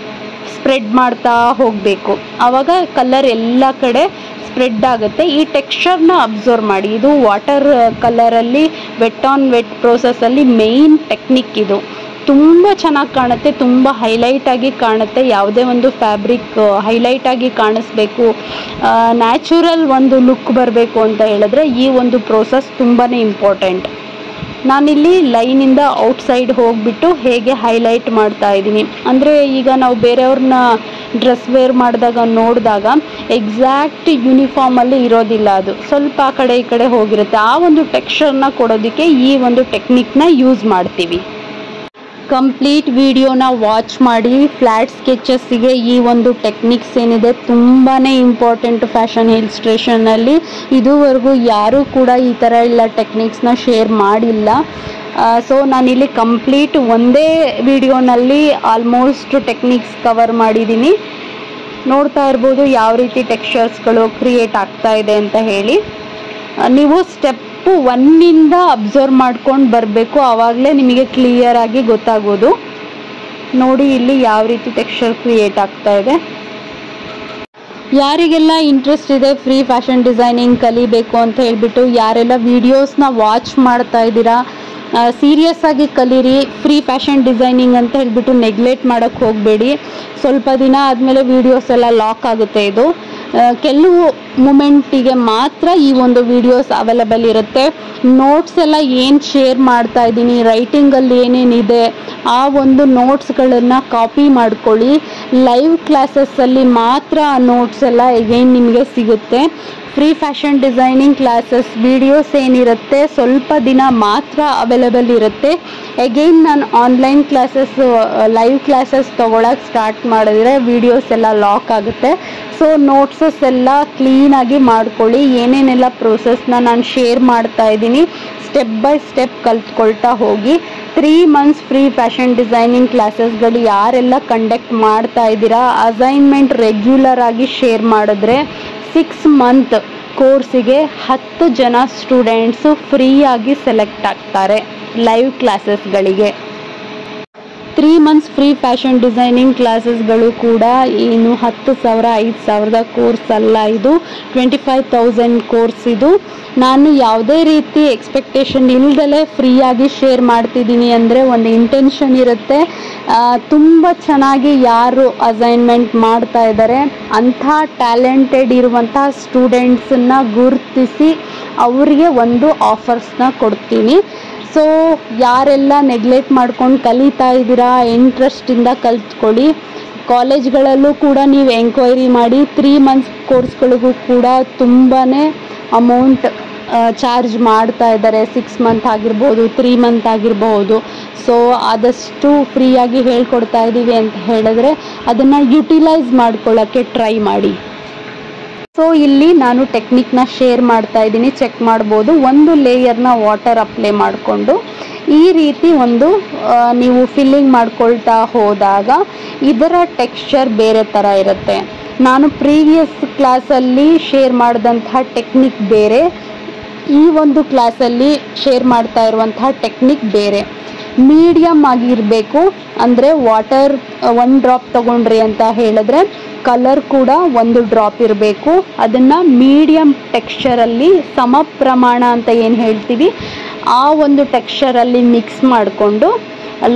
ಸ್ಪ್ರೆಡ್ ಮಾಡ್ತಾ ಹೋಗಬೇಕು. ಆವಾಗ ಕಲರ್ ಎಲ್ಲ ಕಡೆ ಸ್ಪ್ರೆಡ್ ಆಗುತ್ತೆ. ಈ ಟೆಕ್ಸ್ಚರ್ನ ಅಬ್ಸರ್ವ್ ಮಾಡಿ. ಇದು ವಾಟರ್ ಕಲರಲ್ಲಿ ವೆಟ್ ಆನ್ ವೆಟ್ ಪ್ರೋಸೆಸ್ಸಲ್ಲಿ ಮೇಯ್ನ್ ಟೆಕ್ನಿಕ್ ಇದು. ತುಂಬ ಚೆನ್ನಾಗಿ ಕಾಣುತ್ತೆ, ತುಂಬ ಹೈಲೈಟಾಗಿ ಕಾಣುತ್ತೆ. ಯಾವುದೇ ಒಂದು ಫ್ಯಾಬ್ರಿಕ್ ಹೈಲೈಟಾಗಿ ಕಾಣಿಸ್ಬೇಕು, ನ್ಯಾಚುರಲ್ ಒಂದು ಲುಕ್ ಬರಬೇಕು ಅಂತ ಹೇಳಿದ್ರೆ ಈ ಒಂದು ಪ್ರೋಸೆಸ್ ತುಂಬಾ ಇಂಪಾರ್ಟೆಂಟ್. ನಾನಿಲ್ಲಿ ಲೈನಿಂದ ಔಟ್ಸೈಡ್ ಹೋಗಿಬಿಟ್ಟು ಹೇಗೆ ಹೈಲೈಟ್ ಮಾಡ್ತಾ ಇದ್ದೀನಿ ಅಂದರೆ, ಈಗ ನಾವು ಬೇರೆಯವ್ರನ್ನ ಡ್ರೆಸ್ ವೇರ್ ಮಾಡಿದಾಗ ನೋಡಿದಾಗ ಎಕ್ಸಾಕ್ಟ್ ಯೂನಿಫಾರ್ಮಲ್ಲಿ ಇರೋದಿಲ್ಲ, ಅದು ಸ್ವಲ್ಪ ಆ ಕಡೆ ಈ ಕಡೆ ಹೋಗಿರುತ್ತೆ. ಆ ಒಂದು ಟೆಕ್ಸ್ಚರ್ನ ಕೊಡೋದಕ್ಕೆ ಈ ಒಂದು ಟೆಕ್ನಿಕ್ನ ಯೂಸ್ ಮಾಡ್ತೀವಿ. ಕಂಪ್ಲೀಟ್ ವಿಡಿಯೋನ ವಾಚ್ ಮಾಡಿ. ಫ್ಲ್ಯಾಟ್ ಸ್ಕೆಚಸ್ಸಿಗೆ ಈ ಒಂದು ಟೆಕ್ನಿಕ್ಸ್ ಏನಿದೆ ತುಂಬಾ ಇಂಪಾರ್ಟೆಂಟ್ ಫ್ಯಾಷನ್ ಇಲ್ಸ್ಟ್ರೇಷನಲ್ಲಿ. ಇದುವರೆಗೂ ಯಾರೂ ಕೂಡ ಈ ಥರ ಎಲ್ಲ ಟೆಕ್ನಿಕ್ಸ್ನ ಶೇರ್ ಮಾಡಿಲ್ಲ. ಸೊ ನಾನಿಲ್ಲಿ ಕಂಪ್ಲೀಟ್ ಒಂದೇ ವಿಡಿಯೋನಲ್ಲಿ ಆಲ್ಮೋಸ್ಟ್ ಟೆಕ್ನಿಕ್ಸ್ ಕವರ್ ಮಾಡಿದ್ದೀನಿ. ನೋಡ್ತಾ ಇರ್ಬೋದು ಯಾವ ರೀತಿ ಟೆಕ್ಸ್ಚರ್ಸ್ಗಳು ಕ್ರಿಯೇಟ್ ಆಗ್ತಾ ಇದೆ ಅಂತ ಹೇಳಿ. ನೀವು ಸ್ಟೆಪ್ 1 ಅಬ್ಸರ್ವ್ ಮಾಡ್ಕೊಂಡು ಬರಬೇಕು, ಆವಾಗಲೇ ನಿಮಗೆ ಕ್ಲಿಯರ್ ಆಗಿ ಗೊತ್ತಾಗೋದು. ನೋಡಿ ಇಲ್ಲಿ ಯಾವ ರೀತಿ ಟೆಕ್ಸ್ಚರ್ ಕ್ರಿಯೇಟ್ ಆಗ್ತಾ ಇದೆ. ಯಾರಿಗೆಲ್ಲ ಇಂಟ್ರೆಸ್ಟ್ ಇದೆ ಫ್ರೀ ಫ್ಯಾಷನ್ ಡಿಸೈನಿಂಗ್ ಕಲಿಬೇಕು ಅಂತ ಹೇಳ್ಬಿಟ್ಟು, ಯಾರೆಲ್ಲ ವಿಡಿಯೋಸ್ನ ವಾಚ್ ಮಾಡ್ತಾ ಇದ್ದೀರಾ, ಸೀರಿಯಸ್ ಆಗಿ ಕಲೀರಿ. ಫ್ರೀ ಫ್ಯಾಷನ್ ಡಿಸೈನಿಂಗ್ ಅಂತ ಹೇಳ್ಬಿಟ್ಟು ನೆಗ್ಲೆಕ್ಟ್ ಮಾಡೋಕ್ಕೆ ಹೋಗಬೇಡಿ. ಸ್ವಲ್ಪ ದಿನ ಆದಮೇಲೆ ವೀಡಿಯೋಸ್ ಎಲ್ಲ ಲಾಕ್ ಆಗುತ್ತೆ. ಇದು ಕೆಲವು ಮೂಮೆಂಟಿಗೆ ಮಾತ್ರ ಈ ಒಂದು ವಿಡಿಯೋಸ್ ಅವೈಲೇಬಲ್ ಇರುತ್ತೆ. ನೋಟ್ಸ್ ಎಲ್ಲ ಏನು ಶೇರ್ ಮಾಡ್ತಾ ಇದ್ದೀನಿ, ರೈಟಿಂಗಲ್ಲಿ ಏನೇನಿದೆ ಆ ಒಂದು ನೋಟ್ಸ್ಗಳನ್ನು ಕಾಪಿ ಮಾಡ್ಕೊಳ್ಳಿ. ಲೈವ್ ಕ್ಲಾಸಸ್ಸಲ್ಲಿ ಮಾತ್ರ ಆ ನೋಟ್ಸ್ ಎಲ್ಲ ಎಗೈನ್ ನಿಮಗೆ ಸಿಗುತ್ತೆ. Free fashion designing classes videos ಏನಿರುತ್ತೆ ಸ್ವಲ್ಪ ದಿನ ಮಾತ್ರ ಅವೈಲೇಬಲ್ ಇರುತ್ತೆ. ಎಗೈನ್ ನಾನು ಆನ್ಲೈನ್ ಕ್ಲಾಸಸ್ ಲೈವ್ ಕ್ಲಾಸಸ್ ತೊಗೊಳಕ್ಕೆ ಸ್ಟಾರ್ಟ್ ಮಾಡಿದ್ರೆ ವಿಡಿಯೋಸ್ ಎಲ್ಲ ಲಾಕ್ ಆಗುತ್ತೆ. ಸೊ ನೋಟ್ಸಸ್ ಎಲ್ಲ ಕ್ಲೀನಾಗಿ ಮಾಡ್ಕೊಳ್ಳಿ. ಏನೇನೆಲ್ಲ ಪ್ರೋಸೆಸ್ನ ನಾನು ಶೇರ್ ಮಾಡ್ತಾ ಇದ್ದೀನಿ ಸ್ಟೆಪ್ ಬೈ ಸ್ಟೆಪ್ ಕಲ್ತ್ಕೊಳ್ತಾ ಹೋಗಿ. 3 ಮಂತ್ಸ್ ಫ್ರೀ ಫ್ಯಾಷನ್ ಡಿಸೈನಿಂಗ್ ಕ್ಲಾಸಸ್ಗಳು ಯಾರೆಲ್ಲ ಕಂಡಕ್ಟ್ ಮಾಡ್ತಾ ಇದ್ದೀರಾ, ಅಸೈನ್ಮೆಂಟ್ ರೆಗ್ಯುಲರ್ ಆಗಿ ಶೇರ್ ಮಾಡಿದ್ರೆ 6 ಮಂತ್ ಕೋರ್ಸಿಗೆ 10 ಜನ ಸ್ಟೂಡೆಂಟ್ಸು ಫ್ರೀಯಾಗಿ ಸೆಲೆಕ್ಟ್ ಆಗ್ತಾರೆ ಲೈವ್ ಕ್ಲಾಸಸ್ಗಳಿಗೆ. 3 ಮಂತ್ಸ್ ಫ್ರೀ ಫ್ಯಾಷನ್ ಡಿಸೈನಿಂಗ್ ಕ್ಲಾಸಸ್ಗಳು ಕೂಡ ಏನು 10,000 5,000 ಕೋರ್ಸ್ ಅಲ್ಲ, ಇದು 25,000 ಕೋರ್ಸ್. ಇದು ನಾನು ಯಾವುದೇ ರೀತಿ ಎಕ್ಸ್ಪೆಕ್ಟೇಷನ್ ಇಲ್ದಲೇ ಫ್ರೀಯಾಗಿ ಶೇರ್ ಮಾಡ್ತಿದ್ದೀನಿ ಅಂದರೆ ಒಂದು ಇಂಟೆನ್ಷನ್ ಇರುತ್ತೆ. ತುಂಬ ಚೆನ್ನಾಗಿ ಯಾರು ಅಸೈನ್ಮೆಂಟ್ ಮಾಡ್ತಾ ಇದ್ದಾರೆ ಅಂಥ ಟ್ಯಾಲೆಂಟೆಡ್ ಇರುವಂಥ ಸ್ಟೂಡೆಂಟ್ಸನ್ನು ಗುರುತಿಸಿ ಅವರಿಗೆ ಒಂದು ಆಫರ್ಸ್ನ ಕೊಡ್ತೀನಿ. ಸೊ ಯಾರೆಲ್ಲ ನೆಗ್ಲೆಕ್ಟ್ ಮಾಡ್ಕೊಂಡು ಕಲಿತಾ ಇದ್ದೀರಾ ಇಂಟ್ರೆಸ್ಟಿಂದ ಕಲ್ತ್ಕೊಳ್ಳಿ. ಕಾಲೇಜ್ಗಳಲ್ಲೂ ಕೂಡ ನೀವು ಎಂಕ್ವೈರಿ ಮಾಡಿ. 3 ಮಂತ್ಸ್ ಕೋರ್ಸ್ಗಳಿಗೂ ಕೂಡ ತುಂಬಾ ಅಮೌಂಟ್ ಚಾರ್ಜ್ ಮಾಡ್ತಾ ಇದ್ದಾರೆ. 6 ಮಂತ್ ಆಗಿರ್ಬೋದು, 3 ಮಂತ್ ಆಗಿರಬಹುದು. ಸೊ ಆದಷ್ಟು ಫ್ರೀಯಾಗಿ ಹೇಳ್ಕೊಡ್ತಾ ಇದ್ದೀವಿ ಅಂತ ಹೇಳಿದ್ರೆ ಅದನ್ನು ಯುಟಿಲೈಸ್ ಮಾಡ್ಕೊಳ್ಳೋಕ್ಕೆ ಟ್ರೈ ಮಾಡಿ. ಸೊ ಇಲ್ಲಿ ನಾನು ಟೆಕ್ನಿಕ್ನ ಶೇರ್ ಮಾಡ್ತಾ ಇದ್ದೀನಿ, ಚೆಕ್ ಮಾಡ್ಬೋದು. ಒಂದು ಲೇಯರ್ನ ವಾಟರ್ ಅಪ್ಲೈ ಮಾಡಿಕೊಂಡು ಈ ರೀತಿ ಒಂದು ನೀವು ಫಿಲ್ಲಿಂಗ್ ಮಾಡ್ಕೊಳ್ತಾ ಹೋದಾಗ ಇದರ ಟೆಕ್ಸ್ಚರ್ ಬೇರೆ ಥರ ಇರುತ್ತೆ. ನಾನು ಪ್ರೀವಿಯಸ್ ಕ್ಲಾಸಲ್ಲಿ ಶೇರ್ ಮಾಡಿದಂತಹ ಟೆಕ್ನಿಕ್ ಬೇರೆ, ಈ ಒಂದು ಕ್ಲಾಸಲ್ಲಿ ಶೇರ್ ಮಾಡ್ತಾ ಇರುವಂತಹ ಟೆಕ್ನಿಕ್ ಬೇರೆ. ಮೀಡಿಯಮ್ ಆಗಿರಬೇಕು, ಅಂದರೆ ವಾಟರ್ 1 ಡ್ರಾಪ್ ತಗೊಂಡ್ರಿ ಅಂತ ಹೇಳಿದ್ರೆ ಕಲರ್ ಕೂಡ 1 ಡ್ರಾಪ್ ಇರಬೇಕು. ಅದನ್ನು ಮೀಡಿಯಮ್ ಟೆಕ್ಸ್ಚರಲ್ಲಿ ಸಮ ಪ್ರಮಾಣ ಅಂತ ಏನು ಹೇಳ್ತೀವಿ ಆ ಒಂದು ಟೆಕ್ಸ್ಚರಲ್ಲಿ ಮಿಕ್ಸ್ ಮಾಡಿಕೊಂಡು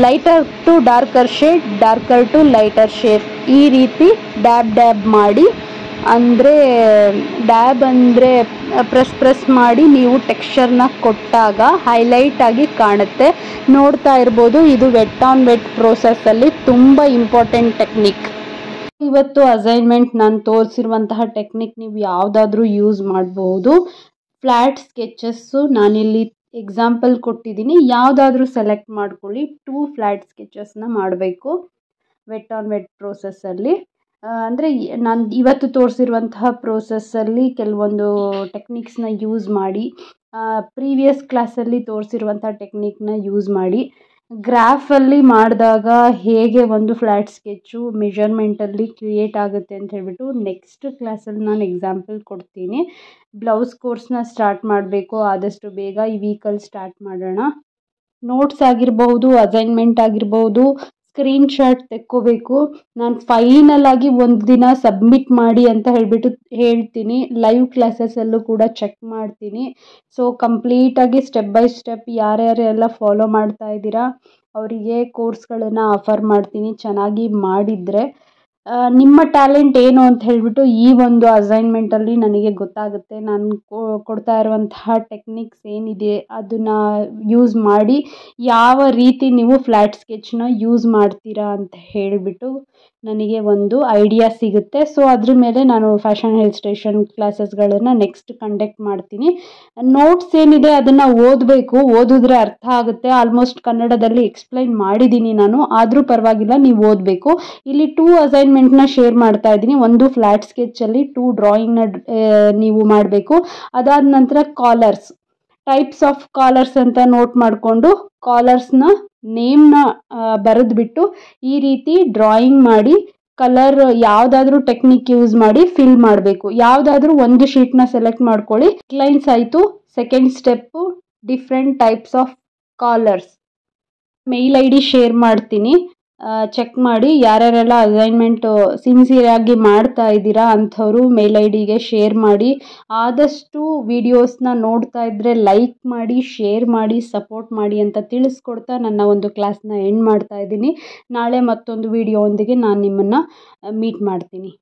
lighter to darker shade, darker to lighter shade ಈ ರೀತಿ ಡ್ಯಾಬ್ ಮಾಡಿ, ಅಂದರೆ ಡ್ಯಾಬ್ ಅಂದರೆ ಪ್ರೆಸ್ ಮಾಡಿ ನೀವು ಟೆಕ್ಸ್ಚರ್ನ ಕೊಟ್ಟಾಗ ಹೈಲೈಟ್ ಆಗಿ ಕಾಣುತ್ತೆ. ನೋಡ್ತಾ ಇರ್ಬೋದು, ಇದು ವೆಟ್ ಆನ್ ವೆಟ್ ಪ್ರೋಸೆಸ್ಸಲ್ಲಿ ತುಂಬ ಇಂಪಾರ್ಟೆಂಟ್ ಟೆಕ್ನಿಕ್. ಇವತ್ತು ಅಸೈನ್ಮೆಂಟ್ ನಾನು ತೋರಿಸಿರುವಂತಹ ಟೆಕ್ನಿಕ್ ನೀವು ಯಾವುದಾದ್ರೂ ಯೂಸ್ ಮಾಡಬಹುದು. ಫ್ಲ್ಯಾಟ್ ಸ್ಕೆಚಸ್ಸು ನಾನಿಲ್ಲಿ ಎಕ್ಸಾಂಪಲ್ ಕೊಟ್ಟಿದ್ದೀನಿ, ಯಾವುದಾದ್ರೂ ಸೆಲೆಕ್ಟ್ ಮಾಡ್ಕೊಳ್ಳಿ. 2 ಫ್ಲ್ಯಾಟ್ ಸ್ಕೆಚಸ್ನ ಮಾಡಬೇಕು ವೆಟ್ ಆನ್ ವೆಟ್ ಪ್ರೋಸೆಸ್ಸಲ್ಲಿ. ಅಂದರೆ ನಾನು ಇವತ್ತು ತೋರಿಸಿರುವಂತಹ ಪ್ರೋಸೆಸ್ಸಲ್ಲಿ ಕೆಲವೊಂದು ಟೆಕ್ನಿಕ್ಸ್ನ ಯೂಸ್ ಮಾಡಿ, ಪ್ರೀವಿಯಸ್ ಕ್ಲಾಸಲ್ಲಿ ತೋರಿಸಿರುವಂಥ ಟೆಕ್ನಿಕ್ನ ಯೂಸ್ ಮಾಡಿ ಗ್ರಾಫಲ್ಲಿ ಮಾಡಿದಾಗ ಹೇಗೆ ಒಂದು ಫ್ಲ್ಯಾಟ್ ಸ್ಕೆಚ್ಚು ಮೆಷರ್ಮೆಂಟಲ್ಲಿ ಕ್ರಿಯೇಟ್ ಆಗುತ್ತೆ ಅಂತ ಹೇಳ್ಬಿಟ್ಟು ನೆಕ್ಸ್ಟ್ ಕ್ಲಾಸಲ್ಲಿ ನಾನು ಎಕ್ಸಾಂಪಲ್ ಕೊಡ್ತೀನಿ. ಬ್ಲೌಸ್ ಕೋರ್ಸ್ನ ಸ್ಟಾರ್ಟ್ ಮಾಡಬೇಕು ಆದಷ್ಟು ಬೇಗ, ಈ ವೀಕಲ್ಲಿ ಸ್ಟಾರ್ಟ್ ಮಾಡೋಣ. ನೋಟ್ಸ್ ಆಗಿರ್ಬೋದು, ಅಸೈನ್ಮೆಂಟ್ ಆಗಿರ್ಬೋದು, ಸ್ಕ್ರೀನ್ಶಾಟ್ ತೆಕ್ಕೋಬೇಕು. ನಾನು ಫೈನಲ್ ಆಗಿ ಒಂದು ದಿನ ಸಬ್ಮಿಟ್ ಮಾಡಿ ಅಂತ ಹೇಳ್ತೀನಿ. ಲೈವ್ ಕ್ಲಾಸಸ್ಸಲ್ಲೂ ಕೂಡ ಚೆಕ್ ಮಾಡ್ತೀನಿ. ಸೊ ಕಂಪ್ಲೀಟಾಗಿ ಸ್ಟೆಪ್ ಬೈ ಸ್ಟೆಪ್ ಯಾರ್ಯಾರೆಲ್ಲ ಫಾಲೋ ಮಾಡ್ತಾ ಇದ್ದೀರಾ ಅವರಿಗೆ ಕೋರ್ಸ್ಗಳನ್ನು ಆಫರ್ ಮಾಡ್ತೀನಿ. ಚೆನ್ನಾಗಿ ಮಾಡಿದರೆ ನಿಮ್ಮ ಟ್ಯಾಲೆಂಟ್ ಏನು ಅಂತ ಹೇಳಿಬಿಟ್ಟು ಈ ಒಂದು ಅಸೈನ್ಮೆಂಟಲ್ಲಿ ನನಗೆ ಗೊತ್ತಾಗುತ್ತೆ. ನಾನು ಕೊಡ್ತಾ ಇರುವಂತಹ ಟೆಕ್ನಿಕ್ಸ್ ಏನಿದೆ ಅದನ್ನು ಯೂಸ್ ಮಾಡಿ ಯಾವ ರೀತಿ ನೀವು ಫ್ಲ್ಯಾಟ್ ಸ್ಕೆಚ್ನ ಯೂಸ್ ಮಾಡ್ತೀರಾ ಅಂತ ಹೇಳಿಬಿಟ್ಟು ನನಗೆ ಒಂದು ಐಡಿಯಾ ಸಿಗುತ್ತೆ. ಸೊ ಅದ್ರ ಮೇಲೆ ನಾನು ಫ್ಯಾಷನ್ ಹಿಲ್ ಸ್ಟೇಷನ್ ಕ್ಲಾಸಸ್ಗಳನ್ನು ನೆಕ್ಸ್ಟ್ ಕಂಡಕ್ಟ್ ಮಾಡ್ತೀನಿ. ನೋಟ್ಸ್ ಏನಿದೆ ಅದನ್ನು ಓದಬೇಕು, ಓದಿದ್ರೆ ಅರ್ಥ ಆಗುತ್ತೆ. ಆಲ್ಮೋಸ್ಟ್ ಕನ್ನಡದಲ್ಲಿ ಎಕ್ಸ್ಪ್ಲೈನ್ ಮಾಡಿದ್ದೀನಿ ನಾನು, ಆದರೂ ಪರವಾಗಿಲ್ಲ, ನೀವು ಓದಬೇಕು. ಇಲ್ಲಿ 2 ಅಸೈನ್ಮೆಂಟ್ನ ಶೇರ್ ಮಾಡ್ತಾ ಇದ್ದೀನಿ. ಒಂದು ಫ್ಲ್ಯಾಟ್ ಸ್ಕೆಚಲ್ಲಿ 2 ಡ್ರಾಯಿಂಗ್ನ ನೀವು ಮಾಡಬೇಕು. ಅದಾದ ನಂತರ ಕಾಲರ್ಸ್, ಟೈಪ್ಸ್ ಆಫ್ ಕಾಲರ್ಸ್ ಅಂತ ನೋಟ್ ಮಾಡಿಕೊಂಡು ಕಾಲರ್ಸ್ನ ನೇಮ್ನ ಬರೆದ್ಬಿಟ್ಟು ಈ ರೀತಿ ಡ್ರಾಯಿಂಗ್ ಮಾಡಿ ಕಲರ್ ಯಾವುದಾದ್ರೂ ಟೆಕ್ನಿಕ್ ಯೂಸ್ ಮಾಡಿ ಫಿಲ್ ಮಾಡಬೇಕು. ಯಾವುದಾದ್ರೂ ಒಂದು ಶೀಟ್ನ ಸೆಲೆಕ್ಟ್ ಮಾಡ್ಕೊಳ್ಳಿ. ಲೈನ್ಸ್ ಆಯಿತು. Second step different types of colours. Mail I D share ಮಾಡ್ತೀನಿ, ಚೆಕ್ ಮಾಡಿ. ಯಾರ್ಯಾರೆಲ್ಲ ಅಸೈನ್ಮೆಂಟು ಸಿನ್ಸಿಯರಾಗಿ ಮಾಡ್ತಾ ಇದ್ದೀರಾ ಅಂಥವರು ಮೇಲ್ ಐ ಡಿಗೆ ಶೇರ್ ಮಾಡಿ. ಆದಷ್ಟು ವೀಡಿಯೋಸ್ನ ನೋಡ್ತಾ ಇದ್ದರೆ ಲೈಕ್ ಮಾಡಿ, ಶೇರ್ ಮಾಡಿ, ಸಪೋರ್ಟ್ ಮಾಡಿ ಅಂತ ತಿಳಿಸ್ಕೊಡ್ತಾ ನನ್ನ ಒಂದು ಕ್ಲಾಸ್ನ ಎಂಡ್ ಮಾಡ್ತಾ ಇದ್ದೀನಿ. ನಾಳೆ ಮತ್ತೊಂದು ವಿಡಿಯೋದೊಂದಿಗೆ ನಾನು ನಿಮ್ಮನ್ನು ಮೀಟ್ ಮಾಡ್ತೀನಿ.